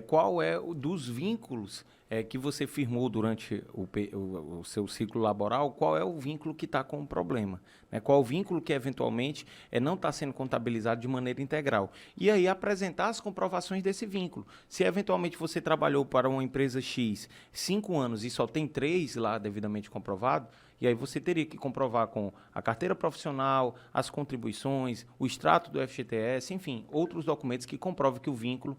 [SPEAKER 2] qual é o dos vínculos que você firmou durante o seu ciclo laboral, qual é o vínculo que está com o problema, né? Qual o vínculo que eventualmente não está sendo contabilizado de maneira integral. E aí apresentar as comprovações desse vínculo. Se eventualmente você trabalhou para uma empresa X 5 anos e só tem 3 lá devidamente comprovado, e aí você teria que comprovar com a carteira profissional, as contribuições, o extrato do FGTS, enfim, outros documentos que comprovam que o vínculo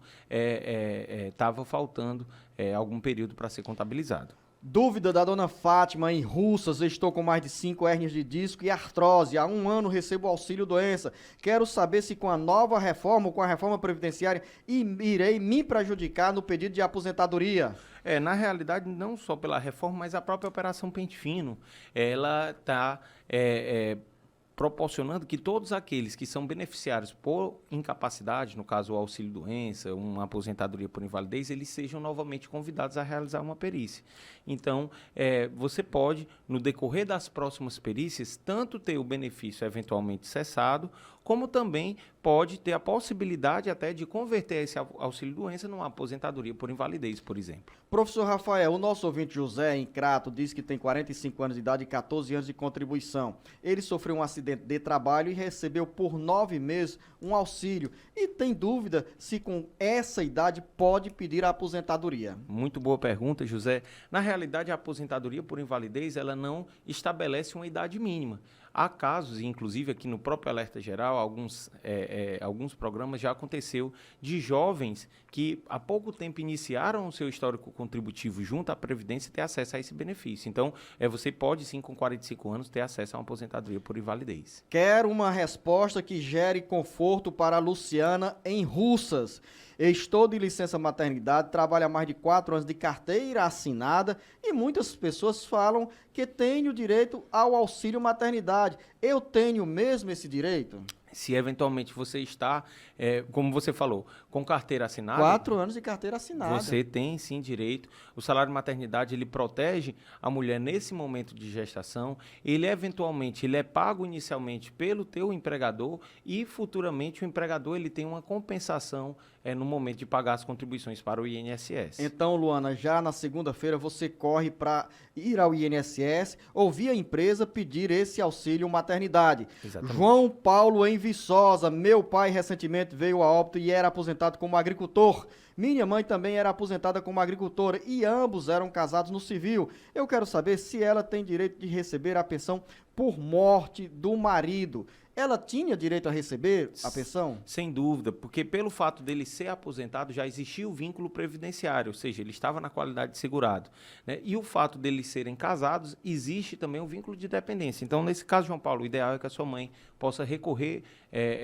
[SPEAKER 2] estava faltando algum período para ser contabilizado.
[SPEAKER 1] Dúvida da dona Fátima, em Russas, estou com mais de 5 hérnias de disco e artrose, há 1 ano recebo auxílio doença, quero saber se com a nova reforma ou com a reforma previdenciária irei me prejudicar no pedido de aposentadoria.
[SPEAKER 2] Na realidade, não só pela reforma, mas a própria Operação Pente Fino, ela está proporcionando que todos aqueles que são beneficiários por incapacidade, no caso o auxílio-doença, uma aposentadoria por invalidez, eles sejam novamente convidados a realizar uma perícia. Então, você pode, no decorrer das próximas perícias, tanto ter o benefício eventualmente cessado, como também pode ter a possibilidade até de converter esse auxílio-doença numa aposentadoria por invalidez, por exemplo.
[SPEAKER 1] Professor Rafael, o nosso ouvinte José, em Crato, diz que tem 45 anos de idade e 14 anos de contribuição. Ele sofreu um acidente de trabalho e recebeu por 9 meses um auxílio. E tem dúvida se com essa idade pode pedir a aposentadoria.
[SPEAKER 2] Muito boa pergunta, José. Na realidade, a aposentadoria por invalidez, ela não estabelece uma idade mínima. Há casos, inclusive aqui no próprio Alerta Geral, alguns programas já aconteceu de jovens que há pouco tempo iniciaram o seu histórico contributivo junto à Previdência e ter acesso a esse benefício. Então, você pode sim, com 45 anos, ter acesso a uma aposentadoria por invalidez.
[SPEAKER 1] Quero uma resposta que gere conforto para a Luciana em Russas. Estou de licença maternidade, trabalho há mais de 4 anos de carteira assinada e muitas pessoas falam que tenho direito ao auxílio maternidade. Eu tenho mesmo esse direito?
[SPEAKER 2] Se eventualmente você está, como você falou, com carteira assinada...
[SPEAKER 1] 4 anos de carteira assinada.
[SPEAKER 2] Você tem, sim, direito. O salário de maternidade, ele protege a mulher nesse momento de gestação. Ele, eventualmente, ele é pago inicialmente pelo teu empregador e, futuramente, o empregador ele tem uma compensação no momento de pagar as contribuições para o INSS.
[SPEAKER 1] Então, Luana, já na segunda-feira você corre para ir ao INSS ou via empresa pedir esse auxílio maternidade.
[SPEAKER 2] Exatamente.
[SPEAKER 1] João Paulo em Viçosa, meu pai recentemente veio a óbito e era aposentado como agricultor. Minha mãe também era aposentada como agricultora e ambos eram casados no civil. Eu quero saber se ela tem direito de receber a pensão por morte do marido. Ela tinha direito a receber a pensão?
[SPEAKER 2] Sem dúvida, porque pelo fato dele ser aposentado já existia o vínculo previdenciário, ou seja, ele estava na qualidade de segurado, né? E o fato deles serem casados, existe também um vínculo de dependência. Então, nesse caso, João Paulo, o ideal é que a sua mãe possa recorrer,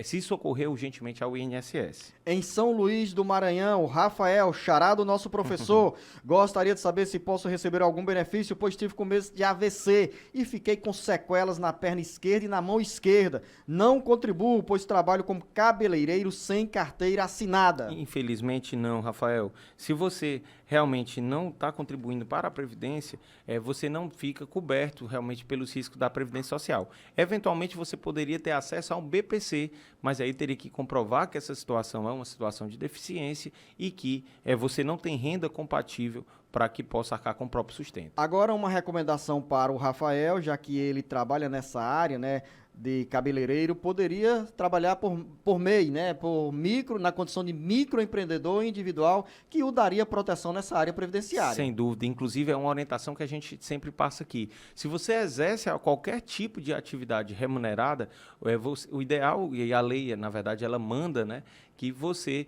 [SPEAKER 2] se socorrer urgentemente ao INSS.
[SPEAKER 1] Em São Luís do Maranhão, Rafael, xará do nosso professor, gostaria de saber se posso receber algum benefício, pois tive começo de AVC e fiquei com sequelas na perna esquerda e na mão esquerda. Não contribuo, pois trabalho como cabeleireiro sem carteira assinada.
[SPEAKER 2] Infelizmente não, Rafael. Se você realmente não está contribuindo para a Previdência, você não fica coberto realmente pelos riscos da Previdência Social. Eventualmente você poderia ter acesso a um BPC, mas aí teria que comprovar que essa situação é uma situação de deficiência e que você não tem renda compatível para que possa arcar com o próprio sustento.
[SPEAKER 1] Agora uma recomendação para o Rafael, já que ele trabalha nessa área, né, de cabeleireiro, poderia trabalhar por MEI, né, por micro, na condição de microempreendedor individual, que o daria proteção nessa área previdenciária.
[SPEAKER 2] Sem dúvida, inclusive é uma orientação que a gente sempre passa aqui. Se você exerce qualquer tipo de atividade remunerada, o ideal, e a lei, na verdade, ela manda, né, que você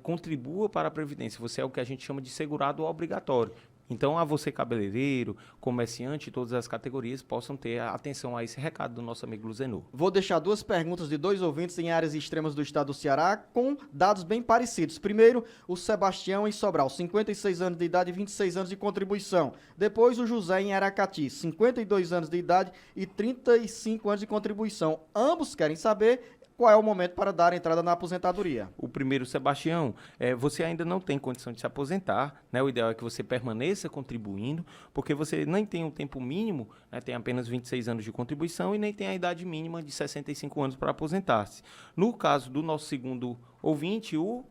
[SPEAKER 2] contribua para a Previdência. Você é o que a gente chama de segurado obrigatório. Então, a você cabeleireiro, comerciante, todas as categorias possam ter atenção a esse recado do nosso amigo Luzenor.
[SPEAKER 1] Vou deixar duas perguntas de dois ouvintes em áreas extremas do estado do Ceará com dados bem parecidos. Primeiro, o Sebastião em Sobral, 56 anos de idade e 26 anos de contribuição. Depois, o José em Aracati, 52 anos de idade e 35 anos de contribuição. Ambos querem saber qual é o momento para dar entrada na aposentadoria.
[SPEAKER 2] O primeiro, Sebastião, você ainda não tem condição de se aposentar, né? O ideal é que você permaneça contribuindo, porque você nem tem um tempo mínimo, né? Tem apenas 26 anos de contribuição e nem tem a idade mínima de 65 anos para aposentar-se. No caso do nosso segundo ouvinte,
[SPEAKER 1] o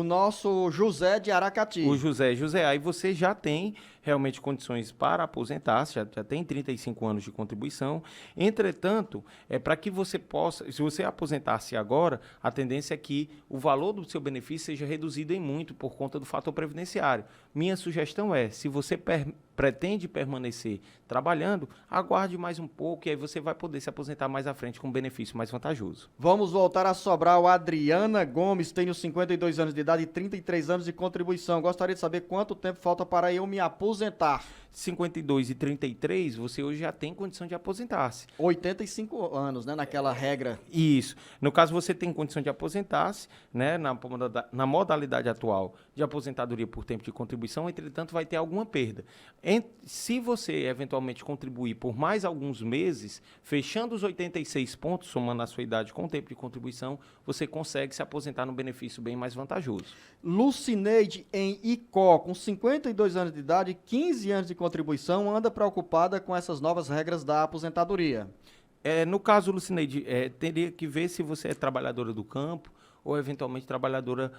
[SPEAKER 1] nosso José de Aracati.
[SPEAKER 2] O José, aí você já tem realmente condições para aposentar-se, já tem 35 anos de contribuição. Entretanto, para que você possa, se você aposentar-se agora, a tendência é que o valor do seu benefício seja reduzido em muito por conta do fator previdenciário. Minha sugestão é, se você pretende permanecer trabalhando, aguarde mais um pouco e aí você vai poder se aposentar mais à frente com um benefício mais vantajoso.
[SPEAKER 1] Vamos voltar a Sobral. Adriana Gomes, tenho 52 anos de idade e 33 anos de contribuição. Gostaria de saber quanto tempo falta para eu me aposentar.
[SPEAKER 2] 52 e 33, você hoje já tem condição de aposentar-se.
[SPEAKER 1] 85 anos, né, naquela regra.
[SPEAKER 2] Isso. No caso, você tem condição de aposentar-se, né, na modalidade atual de aposentadoria por tempo de contribuição, entretanto, vai ter alguma perda. Se você, eventualmente, contribuir por mais alguns meses, fechando os 86 pontos, somando a sua idade com o tempo de contribuição, você consegue se aposentar num benefício bem mais vantajoso.
[SPEAKER 1] Lucineide, em Icó, com 52 anos de idade, 15 anos de contribuição, anda preocupada com essas novas regras da aposentadoria.
[SPEAKER 2] No caso, Lucineide, teria que ver se você é trabalhadora do campo ou, eventualmente, trabalhadora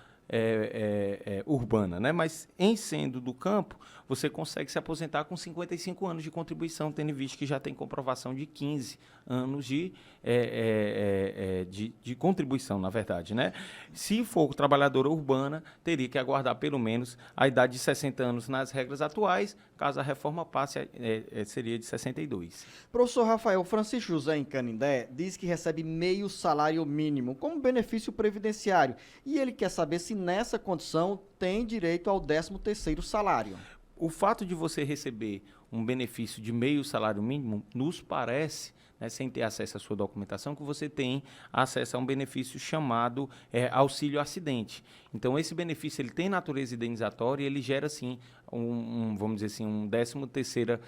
[SPEAKER 2] urbana, né? Mas, em sendo do campo, você consegue se aposentar com 55 anos de contribuição, tendo visto que já tem comprovação de 15 anos de contribuição, na verdade, né? Se for trabalhadora urbana, teria que aguardar pelo menos a idade de 60 anos nas regras atuais, caso a reforma passe, seria de 62.
[SPEAKER 1] Professor Rafael, Francisco José em Canindé diz que recebe meio salário mínimo como benefício previdenciário e ele quer saber se nessa condição tem direito ao 13º salário.
[SPEAKER 2] O fato de você receber um benefício de meio salário mínimo nos parece, né, sem ter acesso à sua documentação, que você tem acesso a um benefício chamado auxílio acidente. Então, esse benefício ele tem natureza indenizatória e ele gera, sim, vamos dizer assim, 13ª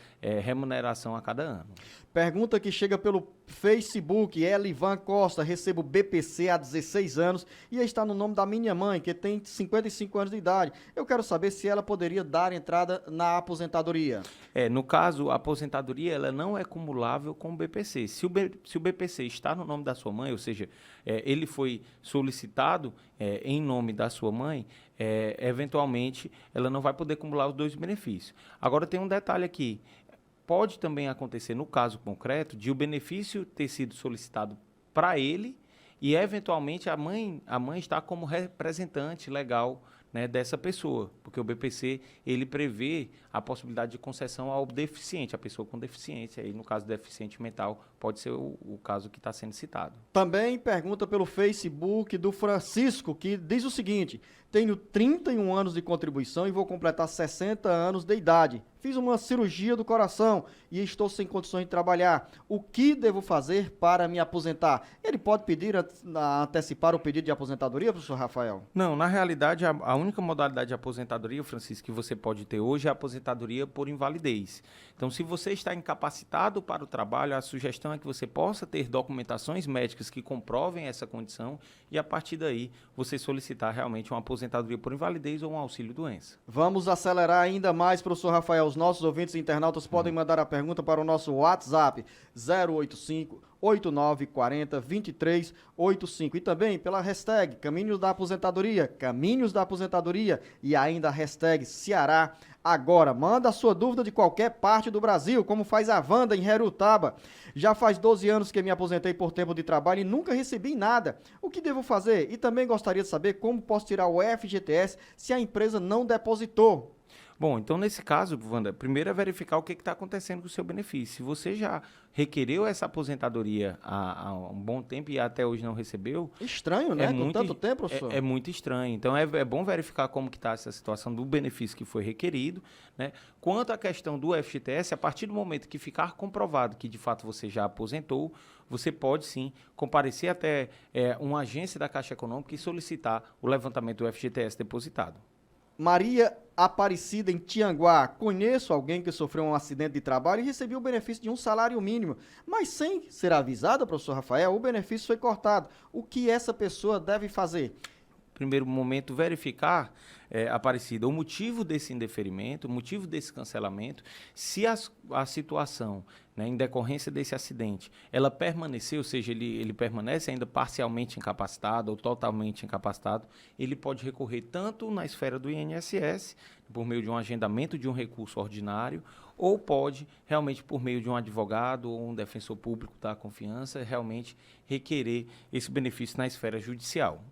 [SPEAKER 2] remuneração a cada ano.
[SPEAKER 1] Pergunta que chega pelo Facebook, Elivan Costa, recebo BPC há 16 anos e está no nome da minha mãe, que tem 55 anos de idade. Eu quero saber se ela poderia dar entrada na aposentadoria.
[SPEAKER 2] No caso, a aposentadoria ela não é cumulável com o BPC. Se o BPC está no nome da sua mãe, ou seja, ele foi solicitado em nome da sua mãe, eventualmente ela não vai poder acumular os dois benefícios. Agora tem um detalhe aqui. Pode também acontecer, no caso concreto, de o benefício ter sido solicitado para ele e, eventualmente, a mãe está como representante legal, né, dessa pessoa, porque o BPC ele prevê a possibilidade de concessão ao deficiente, a pessoa com deficiência, aí no caso deficiente mental, pode ser o caso que está sendo citado.
[SPEAKER 1] Também pergunta pelo Facebook do Francisco, que diz o seguinte: tenho 31 anos de contribuição e vou completar 60 anos de idade. Fiz uma cirurgia do coração e estou sem condições de trabalhar. O que devo fazer para me aposentar? Ele pode pedir antecipar o pedido de aposentadoria, professor Rafael?
[SPEAKER 2] Não, na realidade, a única modalidade de aposentadoria, Francisco, que você pode ter hoje é a aposentadoria por invalidez. Então, se você está incapacitado para o trabalho, a sugestão é que você possa ter documentações médicas que comprovem essa condição e, a partir daí, você solicitar realmente uma aposentadoria por invalidez ou um auxílio-doença.
[SPEAKER 1] Vamos acelerar ainda mais, professor Rafael. Os nossos ouvintes e internautas podem mandar a pergunta para o nosso WhatsApp 085 8940-2385. E também pela hashtag Caminhos da Aposentadoria, Caminhos da Aposentadoria, e ainda a hashtag Ceará Agora. Manda a sua dúvida de qualquer parte do Brasil, como faz a Wanda em Herutaba. Já faz 12 anos que me aposentei por tempo de trabalho e nunca recebi nada. O que devo fazer? E também gostaria de saber como posso tirar o FGTS se a empresa não depositou.
[SPEAKER 2] Bom, então nesse caso, Wanda, primeiro é verificar o que está acontecendo com o seu benefício. Se você já requereu essa aposentadoria há um bom tempo e até hoje não recebeu...
[SPEAKER 1] Estranho, né? Com tanto tempo, professor.
[SPEAKER 2] É muito estranho. Então é bom verificar como que está essa situação do benefício que foi requerido, né? Quanto à questão do FGTS, a partir do momento que ficar comprovado que de fato você já aposentou, você pode sim comparecer até uma agência da Caixa Econômica e solicitar o levantamento do FGTS depositado.
[SPEAKER 1] Maria Aparecida, em Tianguá. Conheço alguém que sofreu um acidente de trabalho e recebeu o benefício de um salário mínimo, mas sem ser avisada, professor Rafael, o benefício foi cortado. O que essa pessoa deve fazer?
[SPEAKER 2] Primeiro momento, verificar, Aparecida, o motivo desse indeferimento, o motivo desse cancelamento, se a situação, né, em decorrência desse acidente, ela permaneceu, ou seja, ele permanece ainda parcialmente incapacitado ou totalmente incapacitado, ele pode recorrer tanto na esfera do INSS, por meio de um agendamento de um recurso ordinário, ou pode, realmente, por meio de um advogado ou um defensor público da confiança, realmente requerer esse benefício na esfera judicial.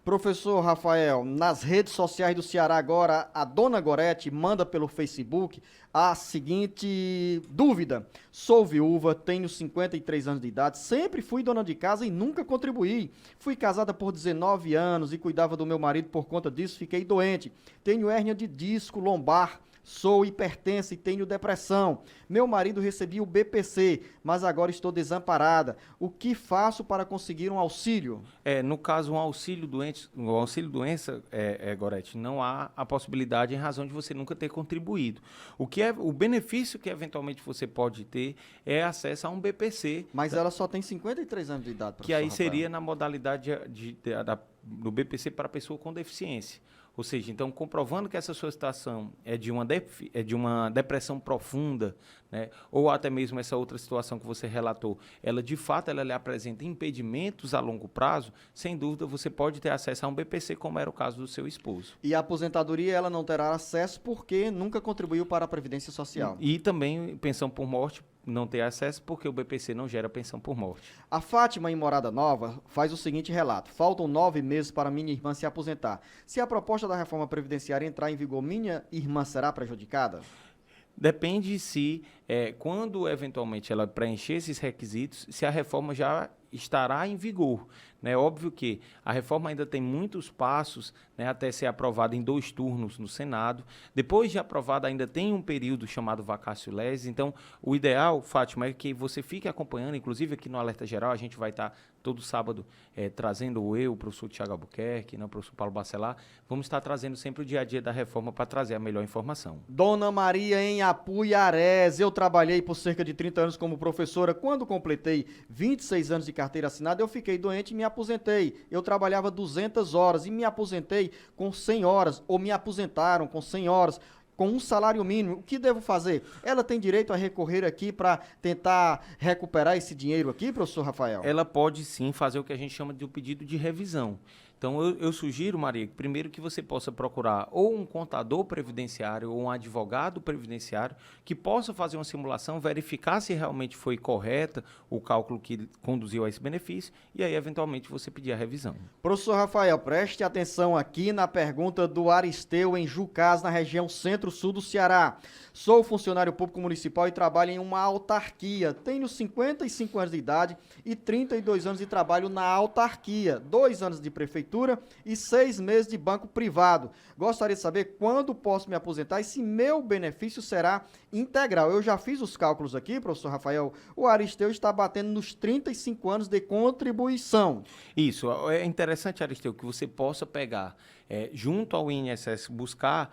[SPEAKER 1] Professor Rafael, nas redes sociais do Ceará agora, a dona Gorete manda pelo Facebook a seguinte dúvida. Sou viúva, tenho 53 anos de idade, sempre fui dona de casa e nunca contribuí. Fui casada por 19 anos e cuidava do meu marido por conta disso, fiquei doente. Tenho hérnia de disco lombar. Sou hipertensa e tenho depressão. Meu marido recebia o BPC, mas agora estou desamparada. O que faço para conseguir um auxílio?
[SPEAKER 2] No caso, um auxílio doença, Gorete, não há a possibilidade em razão de você nunca ter contribuído. O benefício que eventualmente você pode ter é acesso a um BPC.
[SPEAKER 1] Mas ela só tem 53 anos de idade, professor
[SPEAKER 2] que aí
[SPEAKER 1] Rafael.
[SPEAKER 2] seria na modalidade do BPC para pessoa com deficiência. Ou seja, então, comprovando que essa sua situação é de uma depressão profunda, né, ou até mesmo essa outra situação que você relatou, ela de fato ela lhe apresenta impedimentos a longo prazo, sem dúvida você pode ter acesso a um BPC, como era o caso do seu esposo.
[SPEAKER 1] E a aposentadoria ela não terá acesso porque nunca contribuiu para a Previdência Social.
[SPEAKER 2] E também pensão por morte, não ter acesso porque o BPC não gera pensão por morte.
[SPEAKER 1] A Fátima, em Morada Nova, faz o seguinte relato. Faltam 9 meses para minha irmã se aposentar. Se a proposta da reforma previdenciária entrar em vigor, minha irmã será prejudicada?
[SPEAKER 2] Depende se, quando eventualmente ela preencher esses requisitos, se a reforma já estará em vigor. É óbvio que a reforma ainda tem muitos passos, né, até ser aprovada em 2 turnos no Senado. Depois de aprovada, ainda tem um período chamado vacatio legis. Então, o ideal, Fátima, é que você fique acompanhando, inclusive aqui no Alerta Geral, a gente vai estar todo sábado trazendo o professor Tiago Albuquerque, o professor Paulo Bacelar. Vamos estar trazendo sempre o dia a dia da reforma para trazer a melhor informação.
[SPEAKER 1] Dona Maria, em Apuiarés, eu trabalhei por cerca de 30 anos como professora. Quando completei 26 anos de carteira assinada, eu fiquei doente e me aposentei. Eu trabalhava 200 horas e me aposentei com 100 horas, ou me aposentaram com 100 horas, com um salário mínimo. O que devo fazer? Ela tem direito a recorrer aqui para tentar recuperar esse dinheiro aqui, professor Rafael?
[SPEAKER 2] Ela pode sim fazer o que a gente chama de um pedido de revisão. Então, eu sugiro, Maria, primeiro que você possa procurar ou um contador previdenciário ou um advogado previdenciário que possa fazer uma simulação, verificar se realmente foi correta o cálculo que conduziu a esse benefício e aí, eventualmente, você pedir a revisão.
[SPEAKER 1] Professor Rafael, preste atenção aqui na pergunta do Aristeu em Jucás, na região centro-sul do Ceará. Sou funcionário público municipal e trabalho em uma autarquia. Tenho 55 anos de idade e 32 anos de trabalho na autarquia, 2 anos de prefeitura e 6 meses de banco privado. Gostaria de saber quando posso me aposentar e se meu benefício será integral. Eu já fiz os cálculos aqui, professor Rafael. O Aristeu está batendo nos 35 anos de contribuição.
[SPEAKER 2] Isso. É interessante, Aristeu, que você possa pegar junto ao INSS, buscar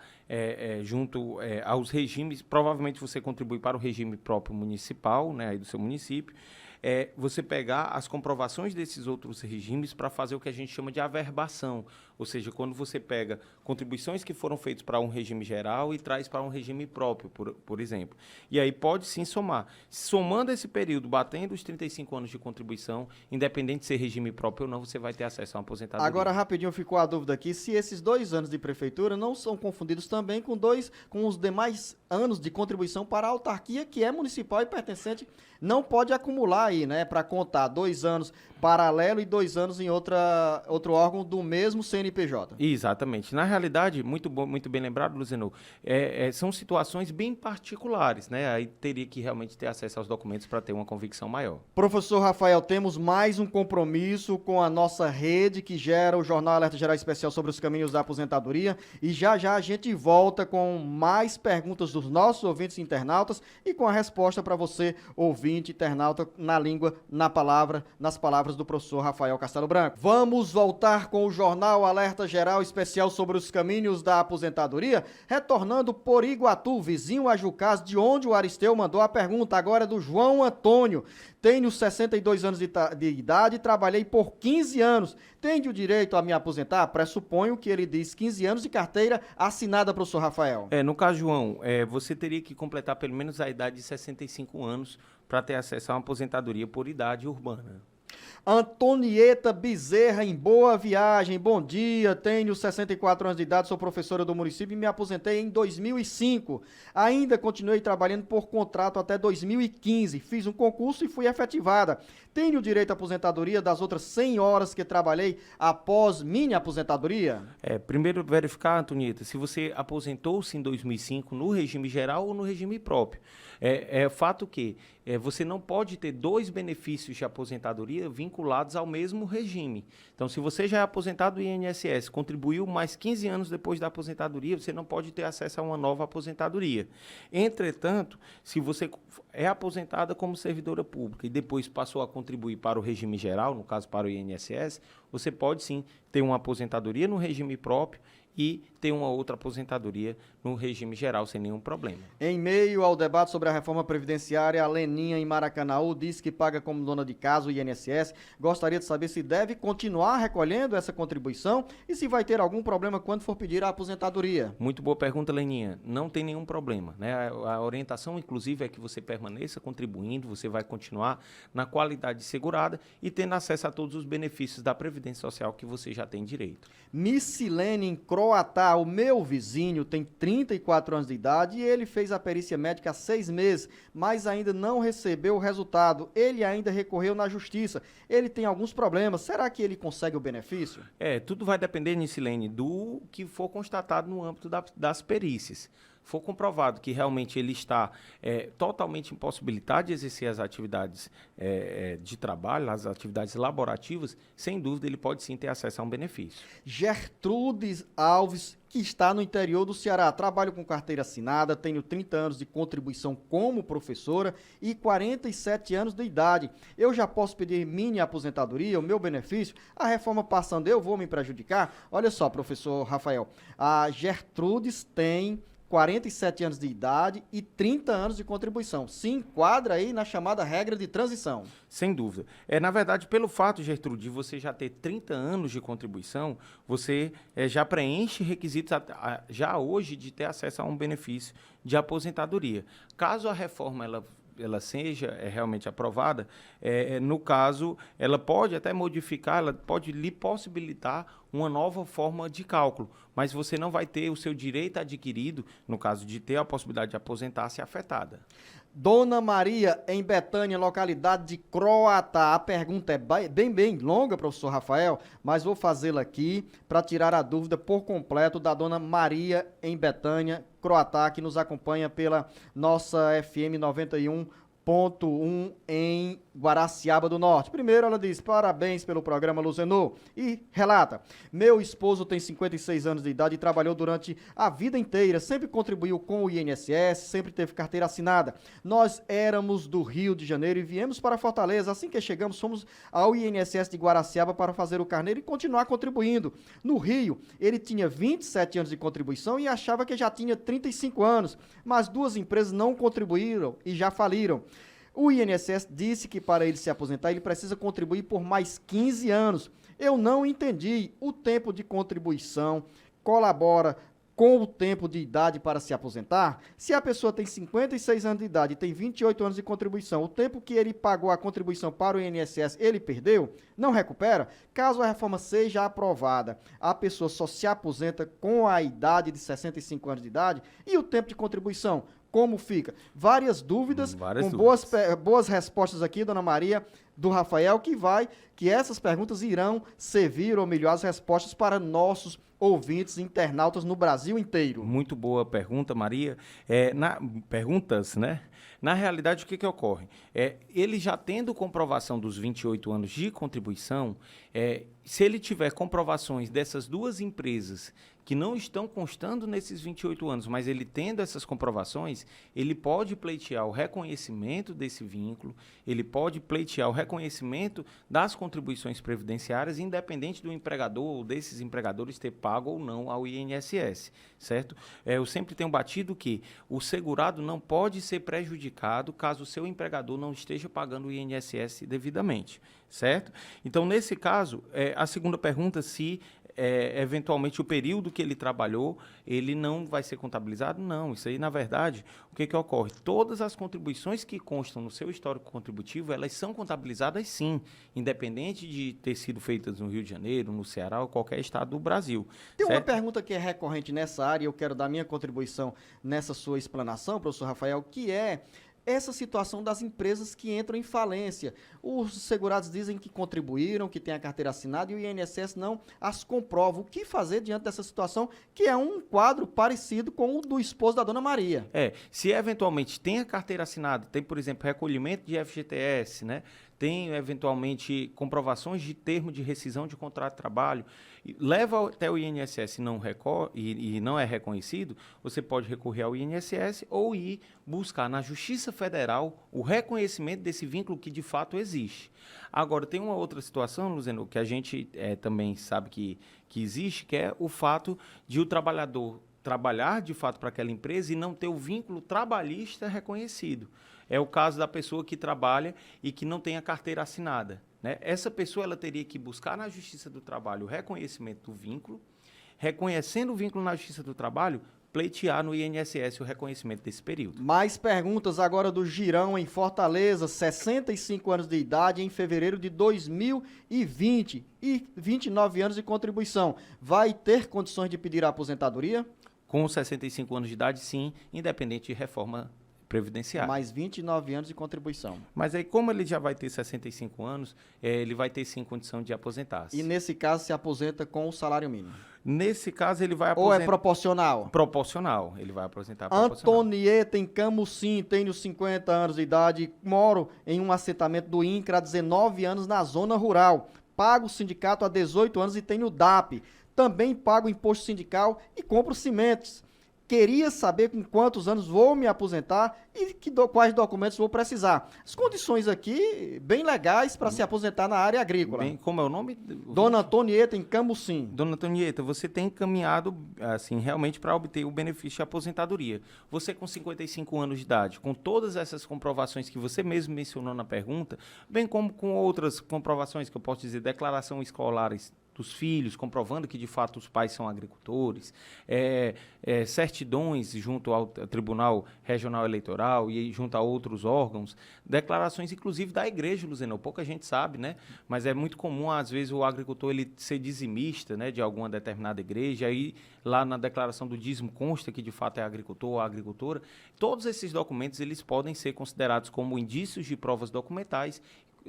[SPEAKER 2] junto aos regimes, provavelmente você contribui para o regime próprio municipal, né, aí do seu município, é você pegar as comprovações desses outros regimes para fazer o que a gente chama de averbação. Ou seja, quando você pega contribuições que foram feitas para um regime geral e traz para um regime próprio, por exemplo. E aí pode sim somar. Somando esse período, batendo os 35 anos de contribuição, independente de ser regime próprio ou não, você vai ter acesso a uma aposentadoria.
[SPEAKER 1] Agora, rapidinho, ficou a dúvida aqui, se esses 2 anos de prefeitura não são confundidos também com os demais anos de contribuição para a autarquia, que é municipal e pertencente, não pode acumular aí, né, para contar 2 anos paralelo e 2 anos em outro órgão do mesmo CNPJ.
[SPEAKER 2] Exatamente. Na realidade, muito bem lembrado, Luciano, são situações bem particulares, né? Aí teria que realmente ter acesso aos documentos para ter uma convicção maior.
[SPEAKER 1] Professor Rafael, temos mais um compromisso com a nossa rede que gera o Jornal Alerta Geral Especial sobre os caminhos da aposentadoria, e já a gente volta com mais perguntas dos nossos ouvintes internautas e com a resposta para você, ouvinte internauta, na língua, nas palavras do professor Rafael Castelo Branco. Vamos voltar com o Jornal Alerta Geral Especial sobre os caminhos da aposentadoria, retornando por Iguatu, vizinho a Jucás, de onde o Aristeu mandou a pergunta. Agora é do João Antônio. Tenho 62 anos de idade e trabalhei por 15 anos. Tenho o direito a me aposentar? Pressuponho que ele diz 15 anos de carteira assinada, professor Rafael.
[SPEAKER 2] No caso, João, você teria que completar pelo menos a idade de 65 anos para ter acesso a uma aposentadoria por idade urbana.
[SPEAKER 1] Antonieta Bezerra, em Boa Viagem. Bom dia, tenho 64 anos de idade, sou professora do município e me aposentei em 2005. Ainda continuei trabalhando por contrato até 2015. Fiz um concurso e fui efetivada. Tenho direito à aposentadoria das outras 100 horas que trabalhei após minha aposentadoria?
[SPEAKER 2] Primeiro verificar, Antonieta, se você aposentou-se em 2005 no regime geral ou no regime próprio. Fato que você não pode ter 2 benefícios de aposentadoria vinculados ao mesmo regime. Então, se você já é aposentado do INSS, contribuiu mais 15 anos depois da aposentadoria, você não pode ter acesso a uma nova aposentadoria. Entretanto, se você é aposentada como servidora pública e depois passou a contribuir para o regime geral, no caso para o INSS, você pode sim ter uma aposentadoria no regime próprio e ter uma outra aposentadoria no regime geral, sem nenhum problema.
[SPEAKER 1] Em meio ao debate sobre a reforma previdenciária, a Leninha, em Maracanaú, disse que paga como dona de casa o INSS. Gostaria de saber se deve continuar recolhendo essa contribuição e se vai ter algum problema quando for pedir a aposentadoria.
[SPEAKER 2] Muito boa pergunta, Leninha. Não tem nenhum problema, né? A orientação, inclusive, é que você permaneça contribuindo, você vai continuar na qualidade segurada e tendo acesso a todos os benefícios da Previdência Social que você já tem direito.
[SPEAKER 1] Missilene, em Croatá, o meu vizinho tem 34 anos de idade e ele fez a perícia médica há 6 meses, mas ainda não recebeu o resultado. Ele ainda recorreu na justiça. Ele tem alguns problemas. Será que ele consegue o benefício?
[SPEAKER 2] Tudo vai depender, Missilene, do que for constatado no âmbito das perícias. For comprovado que realmente ele está totalmente impossibilitado de exercer as atividades de trabalho, as atividades laborativas, sem dúvida ele pode sim ter acesso a um benefício.
[SPEAKER 1] Gertrudes Alves, que está no interior do Ceará. Trabalho com carteira assinada, tenho 30 anos de contribuição como professora e 47 anos de idade. Eu já posso pedir minha aposentadoria, o meu benefício? A reforma passando, eu vou me prejudicar? Olha só, professor Rafael, a Gertrudes tem 47 anos de idade e 30 anos de contribuição. Se enquadra aí na chamada regra de transição.
[SPEAKER 2] Sem dúvida. Na verdade, pelo fato, Gertrude, de você já ter 30 anos de contribuição, você já preenche requisitos já hoje de ter acesso a um benefício de aposentadoria. Caso a reforma ela seja realmente aprovada, no caso, ela pode até modificar, ela pode lhe possibilitar uma nova forma de cálculo, mas você não vai ter o seu direito adquirido, no caso de ter a possibilidade de aposentar-se, afetada.
[SPEAKER 1] Dona Maria, em Betânia, localidade de Croatá. A pergunta é bem longa, professor Rafael, mas vou fazê-la aqui para tirar a dúvida por completo da Dona Maria, em Betânia, Croatá, que nos acompanha pela nossa FM 91.1 em Guaraciaba do Norte. Primeiro ela diz, parabéns pelo programa, Luzenor, e relata, meu esposo tem 56 anos de idade e trabalhou durante a vida inteira, sempre contribuiu com o INSS, sempre teve carteira assinada. Nós éramos do Rio de Janeiro e viemos para Fortaleza. Assim que chegamos, fomos ao INSS de Guaraciaba para fazer o carneiro e continuar contribuindo. No Rio, ele tinha 27 anos de contribuição e achava que já tinha 35 anos, mas 2 empresas não contribuíram e já faliram. O INSS disse que para ele se aposentar, ele precisa contribuir por mais 15 anos. Eu não entendi. O tempo de contribuição colabora com o tempo de idade para se aposentar? Se a pessoa tem 56 anos de idade e tem 28 anos de contribuição, o tempo que ele pagou a contribuição para o INSS, ele perdeu? Não recupera? Caso a reforma seja aprovada, a pessoa só se aposenta com a idade de 65 anos de idade e o tempo de contribuição? Como fica? Várias dúvidas, com boas respostas aqui, dona Maria, do Rafael, que essas perguntas irão servir, ou melhor, as respostas para nossos ouvintes, internautas no Brasil inteiro.
[SPEAKER 2] Muito boa pergunta, Maria. Perguntas, né? Na realidade, o que ocorre? Ele já tendo comprovação dos 28 anos de contribuição, se ele tiver comprovações dessas duas empresas que não estão constando nesses 28 anos, mas ele tendo essas comprovações, ele pode pleitear o reconhecimento desse vínculo, ele pode pleitear o reconhecimento das contribuições previdenciárias, independente do empregador ou desses empregadores ter pago ou não ao INSS, certo? Eu sempre tenho batido que o segurado não pode ser prejudicado caso o seu empregador não esteja pagando o INSS devidamente, certo? Então, nesse caso, a segunda pergunta, se eventualmente o período que ele trabalhou, ele não vai ser contabilizado? Não, isso aí, na verdade, o que ocorre? Todas as contribuições que constam no seu histórico contributivo, elas são contabilizadas sim, independente de ter sido feitas no Rio de Janeiro, no Ceará ou qualquer estado do Brasil.
[SPEAKER 1] Tem
[SPEAKER 2] certo?
[SPEAKER 1] uma pergunta que é recorrente nessa área, e eu quero dar minha contribuição nessa sua explanação, professor Rafael, que é essa situação das empresas que entram em falência. Os segurados dizem que contribuíram, que têm a carteira assinada e o INSS não as comprova. O que fazer diante dessa situação, que é um quadro parecido com o do esposo da dona Maria?
[SPEAKER 2] Se eventualmente tem a carteira assinada, tem, por exemplo, recolhimento de FGTS, né? Tem, eventualmente, comprovações de termo de rescisão de contrato de trabalho, leva até o INSS e não é reconhecido, você pode recorrer ao INSS ou ir buscar na Justiça Federal o reconhecimento desse vínculo que, de fato, existe. Agora, tem uma outra situação, Luzeno, que a gente também sabe que existe, que é o fato de o trabalhador trabalhar, de fato, para aquela empresa e não ter o vínculo trabalhista reconhecido. É o caso da pessoa que trabalha e que não tem a carteira assinada, né? Essa pessoa ela teria que buscar na Justiça do Trabalho o reconhecimento do vínculo, reconhecendo o vínculo na Justiça do Trabalho, pleitear no INSS o reconhecimento desse período.
[SPEAKER 1] Mais perguntas agora do Girão, em Fortaleza, 65 anos de idade, em fevereiro de 2020 e 29 anos de contribuição. Vai ter condições de pedir a aposentadoria?
[SPEAKER 2] Com 65 anos de idade, sim, independente de reforma previdenciária.
[SPEAKER 1] Mais 29 anos de contribuição.
[SPEAKER 2] Mas aí, como ele já vai ter 65 anos, ele vai ter, sim, condição de aposentar-se.
[SPEAKER 1] E, nesse caso, se aposenta com o salário mínimo?
[SPEAKER 2] Nesse caso, ele vai aposentar...
[SPEAKER 1] Ou é proporcional?
[SPEAKER 2] Proporcional. Ele vai aposentar proporcional.
[SPEAKER 1] Antonieta, em Camusim, tenho 50 anos de idade, moro em um assentamento do INCRA há 19 anos na zona rural. Pago o sindicato há 18 anos e tenho DAP. Também pago imposto sindical e compro cimentos. Queria saber com quantos anos vou me aposentar e quais documentos vou precisar. As condições aqui bem legais para se aposentar na área agrícola.
[SPEAKER 2] Como é o nome?
[SPEAKER 1] Dona Antonieta, em Camusim.
[SPEAKER 2] Dona Antonieta, você tem encaminhado assim, realmente para obter o benefício de aposentadoria. Você com 55 anos de idade, com todas essas comprovações que você mesmo mencionou na pergunta, bem como com outras comprovações que eu posso dizer, declaração escolares dos filhos, comprovando que, de fato, os pais são agricultores, certidões junto ao Tribunal Regional Eleitoral e junto a outros órgãos, declarações, inclusive, da igreja, Luzeno, pouca gente sabe, né? Mas é muito comum, às vezes, o agricultor ele ser dizimista, né, de alguma determinada igreja, aí lá na declaração do dízimo consta que, de fato, é agricultor ou agricultora. Todos esses documentos eles podem ser considerados como indícios de provas documentais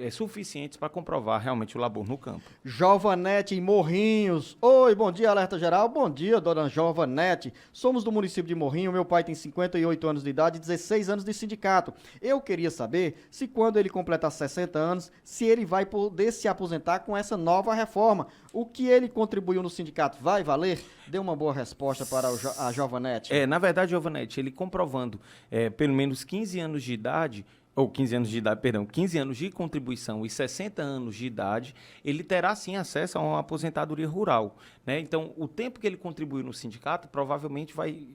[SPEAKER 2] suficientes para comprovar realmente o labor no campo.
[SPEAKER 1] Jovanete em Morrinhos. Oi, bom dia, Alerta Geral. Bom dia, dona Jovanete. Somos do município de Morrinho. Meu pai tem 58 anos de idade e 16 anos de sindicato. Eu queria saber se quando ele completar 60 anos, se ele vai poder se aposentar com essa nova reforma. O que ele contribuiu no sindicato vai valer? Dê uma boa resposta para a Jovanete.
[SPEAKER 2] Na verdade, Jovanete, ele comprovando pelo menos 15 anos de idade, ou 15 anos de idade, perdão, 15 anos de contribuição e 60 anos de idade, ele terá sim acesso a uma aposentadoria rural, né? Então, o tempo que ele contribuiu no sindicato provavelmente vai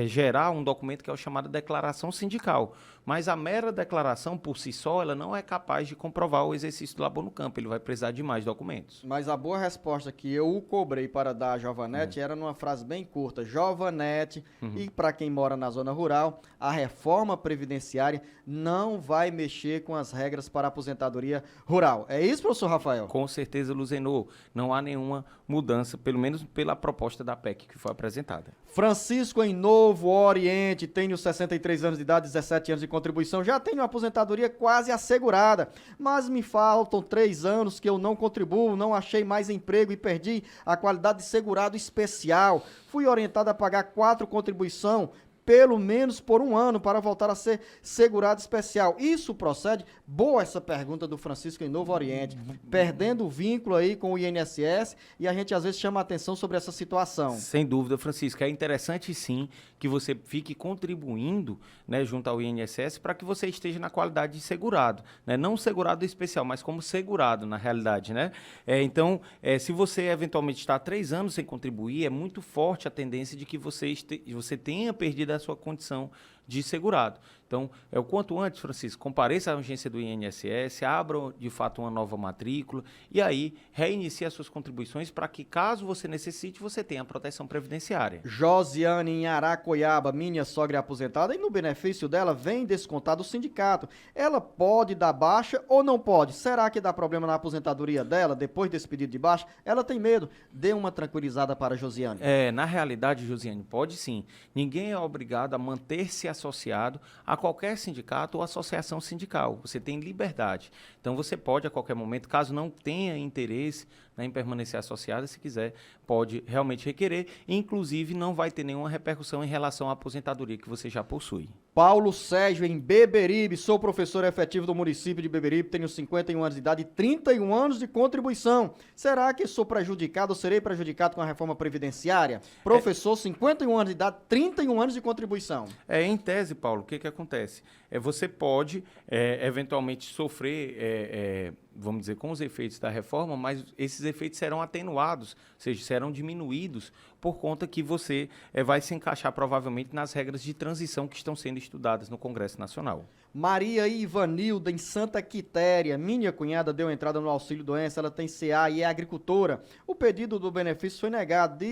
[SPEAKER 2] gerar um documento que é o chamado declaração sindical. Mas a mera declaração, por si só, ela não é capaz de comprovar o exercício do labor no campo. Ele vai precisar de mais documentos.
[SPEAKER 1] Mas a boa resposta que eu o cobrei para dar a Jovanete era numa frase bem curta. Jovanete, e para quem mora na zona rural, a reforma previdenciária não vai mexer com as regras para a aposentadoria rural. É isso, professor Rafael?
[SPEAKER 2] Com certeza, Luzenor, não há nenhuma mudança, pelo menos pela proposta da PEC que foi apresentada.
[SPEAKER 1] Francisco em Novo Oriente, tenho 63 anos de idade, 17 anos de contribuição, já tenho uma aposentadoria quase assegurada, mas me faltam 3 anos que eu não contribuo, não achei mais emprego e perdi a qualidade de segurado especial. Fui orientado a pagar 4 contribuição, pelo menos por 1 ano, para voltar a ser segurado especial. Isso procede? Boa essa pergunta do Francisco em Novo Oriente. Perdendo o vínculo aí com o INSS e a gente às vezes chama a atenção sobre essa situação.
[SPEAKER 2] Sem dúvida, Francisco. É interessante sim que você fique contribuindo, né, junto ao INSS para que você esteja na qualidade de segurado. Né? Não segurado especial, mas como segurado na realidade. Né? Então, se você eventualmente está há 3 anos sem contribuir, é muito forte a tendência de que você tenha perdido a sua condição de segurado. Então, o quanto antes, Francisco, compareça à agência do INSS, abra de fato uma nova matrícula e aí reinicie as suas contribuições para que, caso você necessite, você tenha a proteção previdenciária.
[SPEAKER 1] Josiane em Aracoiaba, minha sogra é aposentada e no benefício dela vem descontado o sindicato. Ela pode dar baixa ou não pode? Será que dá problema na aposentadoria dela depois desse pedido de baixa? Ela tem medo. Dê uma tranquilizada para a Josiane.
[SPEAKER 2] Na realidade, Josiane, pode sim. Ninguém é obrigado a manter-se associado a qualquer sindicato ou associação sindical. Você tem liberdade. Então, você pode, a qualquer momento, caso não tenha interesse, né, em permanecer associado, se quiser, pode realmente requerer. Inclusive, não vai ter nenhuma repercussão em relação à aposentadoria que você já possui.
[SPEAKER 1] Paulo Sérgio, em Beberibe, sou professor efetivo do município de Beberibe, tenho 51 anos de idade e 31 anos de contribuição. Será que sou prejudicado ou serei prejudicado com a reforma previdenciária? Professor, 51 anos de idade, 31 anos de contribuição.
[SPEAKER 2] Em tese, Paulo, o que acontece? Você pode, eventualmente, sofrer, vamos dizer, com os efeitos da reforma, mas esses efeitos serão atenuados, ou seja, serão diminuídos por conta que você vai se encaixar provavelmente nas regras de transição que estão sendo estudadas no Congresso Nacional.
[SPEAKER 1] Maria Ivanilda, em Santa Quitéria. Minha cunhada deu entrada no auxílio-doença, ela tem CA e é agricultora. O pedido do benefício foi negado.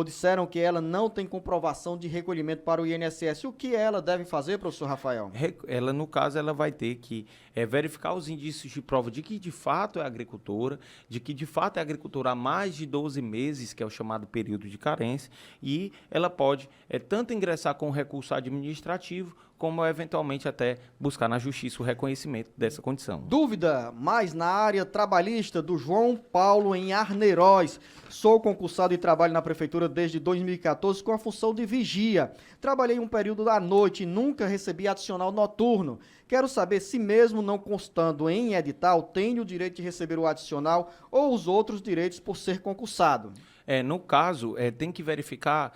[SPEAKER 1] Disseram que ela não tem comprovação de recolhimento para o INSS. O que ela deve fazer, professor Rafael?
[SPEAKER 2] Ela, no caso, ela vai ter que verificar os indícios de prova de que, de fato, é agricultora, de que, de fato, é agricultora há mais de 12 meses, que é o chamado período de carência, e ela pode tanto ingressar com recurso administrativo, como eventualmente até buscar na justiça o reconhecimento dessa condição.
[SPEAKER 1] Dúvida mais na área trabalhista do João Paulo em Arneiroz. Sou concursado e trabalho na prefeitura desde 2014 com a função de vigia. Trabalhei um período da noite e nunca recebi adicional noturno. Quero saber se mesmo não constando em edital, tenho o direito de receber o adicional ou os outros direitos por ser concursado.
[SPEAKER 2] No caso, tem que verificar,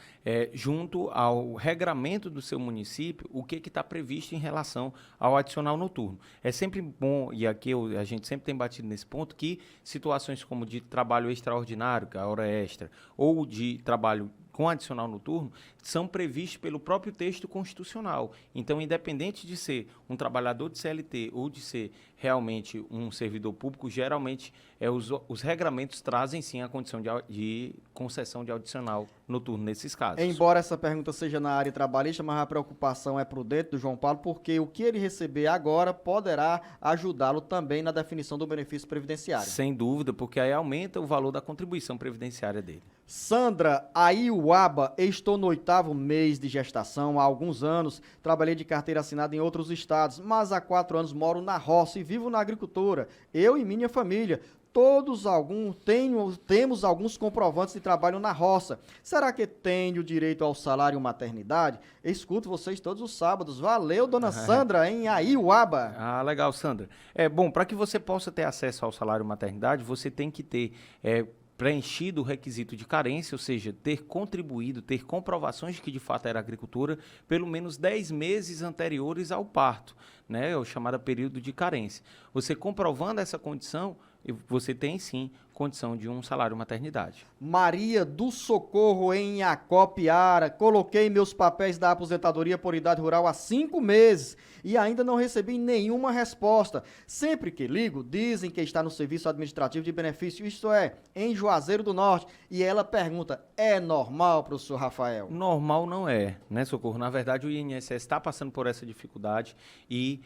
[SPEAKER 2] junto ao regramento do seu município, o que está previsto em relação ao adicional noturno. É sempre bom, e aqui a gente sempre tem batido nesse ponto, que situações como de trabalho extraordinário, que é a hora extra, ou de trabalho com adicional noturno, são previstos pelo próprio texto constitucional. Então, independente de ser um trabalhador de CLT ou de ser realmente um servidor público, geralmente os regramentos trazem sim a condição de concessão de adicional noturno nesses casos.
[SPEAKER 1] Embora essa pergunta seja na área trabalhista, mas a preocupação é prudente do João Paulo, porque o que ele receber agora poderá ajudá-lo também na definição do benefício previdenciário.
[SPEAKER 2] Sem dúvida, porque aí aumenta o valor da contribuição previdenciária dele.
[SPEAKER 1] Sandra Aiuaba, estou no 8º mês de gestação, há alguns anos, trabalhei de carteira assinada em outros estados, mas há 4 anos moro na roça e vivo na agricultura, eu e minha família. Temos alguns comprovantes de trabalho na roça. Será que tenho direito ao salário maternidade? Escuto vocês todos os sábados. Valeu, dona Sandra, em Aiuaba.
[SPEAKER 2] Legal, Sandra. Bom, para que você possa ter acesso ao salário maternidade, você tem que ter preenchido o requisito de carência, ou seja, ter contribuído, ter comprovações de que de fato era agricultura, pelo menos 10 meses anteriores ao parto, né, o chamado período de carência. Você comprovando essa condição, você tem sim condição de um salário maternidade.
[SPEAKER 1] Maria do Socorro, em Acopiara. Coloquei meus papéis da aposentadoria por idade rural há 5 meses e ainda não recebi nenhuma resposta. Sempre que ligo, dizem que está no serviço administrativo de benefício, isto é, em Juazeiro do Norte. E ela pergunta, é normal, professor Rafael?
[SPEAKER 2] Normal não é, né, Socorro? Na verdade, o INSS está passando por essa dificuldade e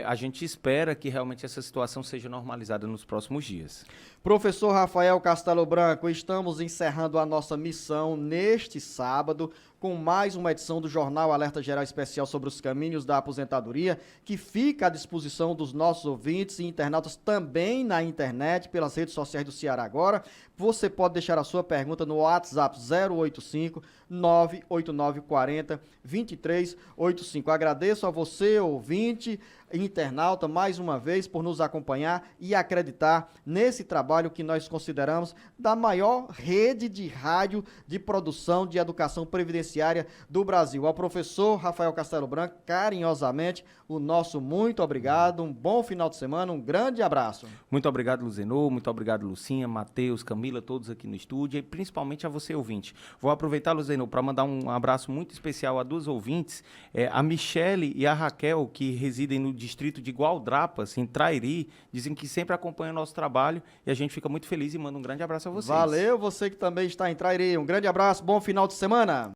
[SPEAKER 2] a gente espera que realmente essa situação seja normalizada nos próximos dias.
[SPEAKER 1] Professor Rafael Castelo Branco, estamos encerrando a nossa missão neste sábado com mais uma edição do Jornal Alerta Geral Especial sobre os caminhos da aposentadoria, que fica à disposição dos nossos ouvintes e internautas também na internet, pelas redes sociais do Ceará Agora. Você pode deixar a sua pergunta no WhatsApp 085 98940 2385. Agradeço a você, ouvinte, internauta, mais uma vez por nos acompanhar e acreditar nesse trabalho que nós consideramos da maior rede de rádio de produção de educação previdenciária do Brasil. Ao professor Rafael Castelo Branco, carinhosamente, o nosso muito obrigado, um bom final de semana, um grande abraço.
[SPEAKER 2] Muito obrigado, Luzenor, muito obrigado, Lucinha, Matheus, Camila, todos aqui no estúdio e principalmente a você, ouvinte. Vou aproveitar, Luzenor, para mandar um abraço muito especial a 2 ouvintes, a Michele e a Raquel, que residem no distrito de Gualdrapas, em Trairi, dizem que sempre acompanham o nosso trabalho e a gente fica muito feliz e manda um grande abraço a vocês.
[SPEAKER 1] Valeu, você que também está em Trairi. Um grande abraço, bom final de semana.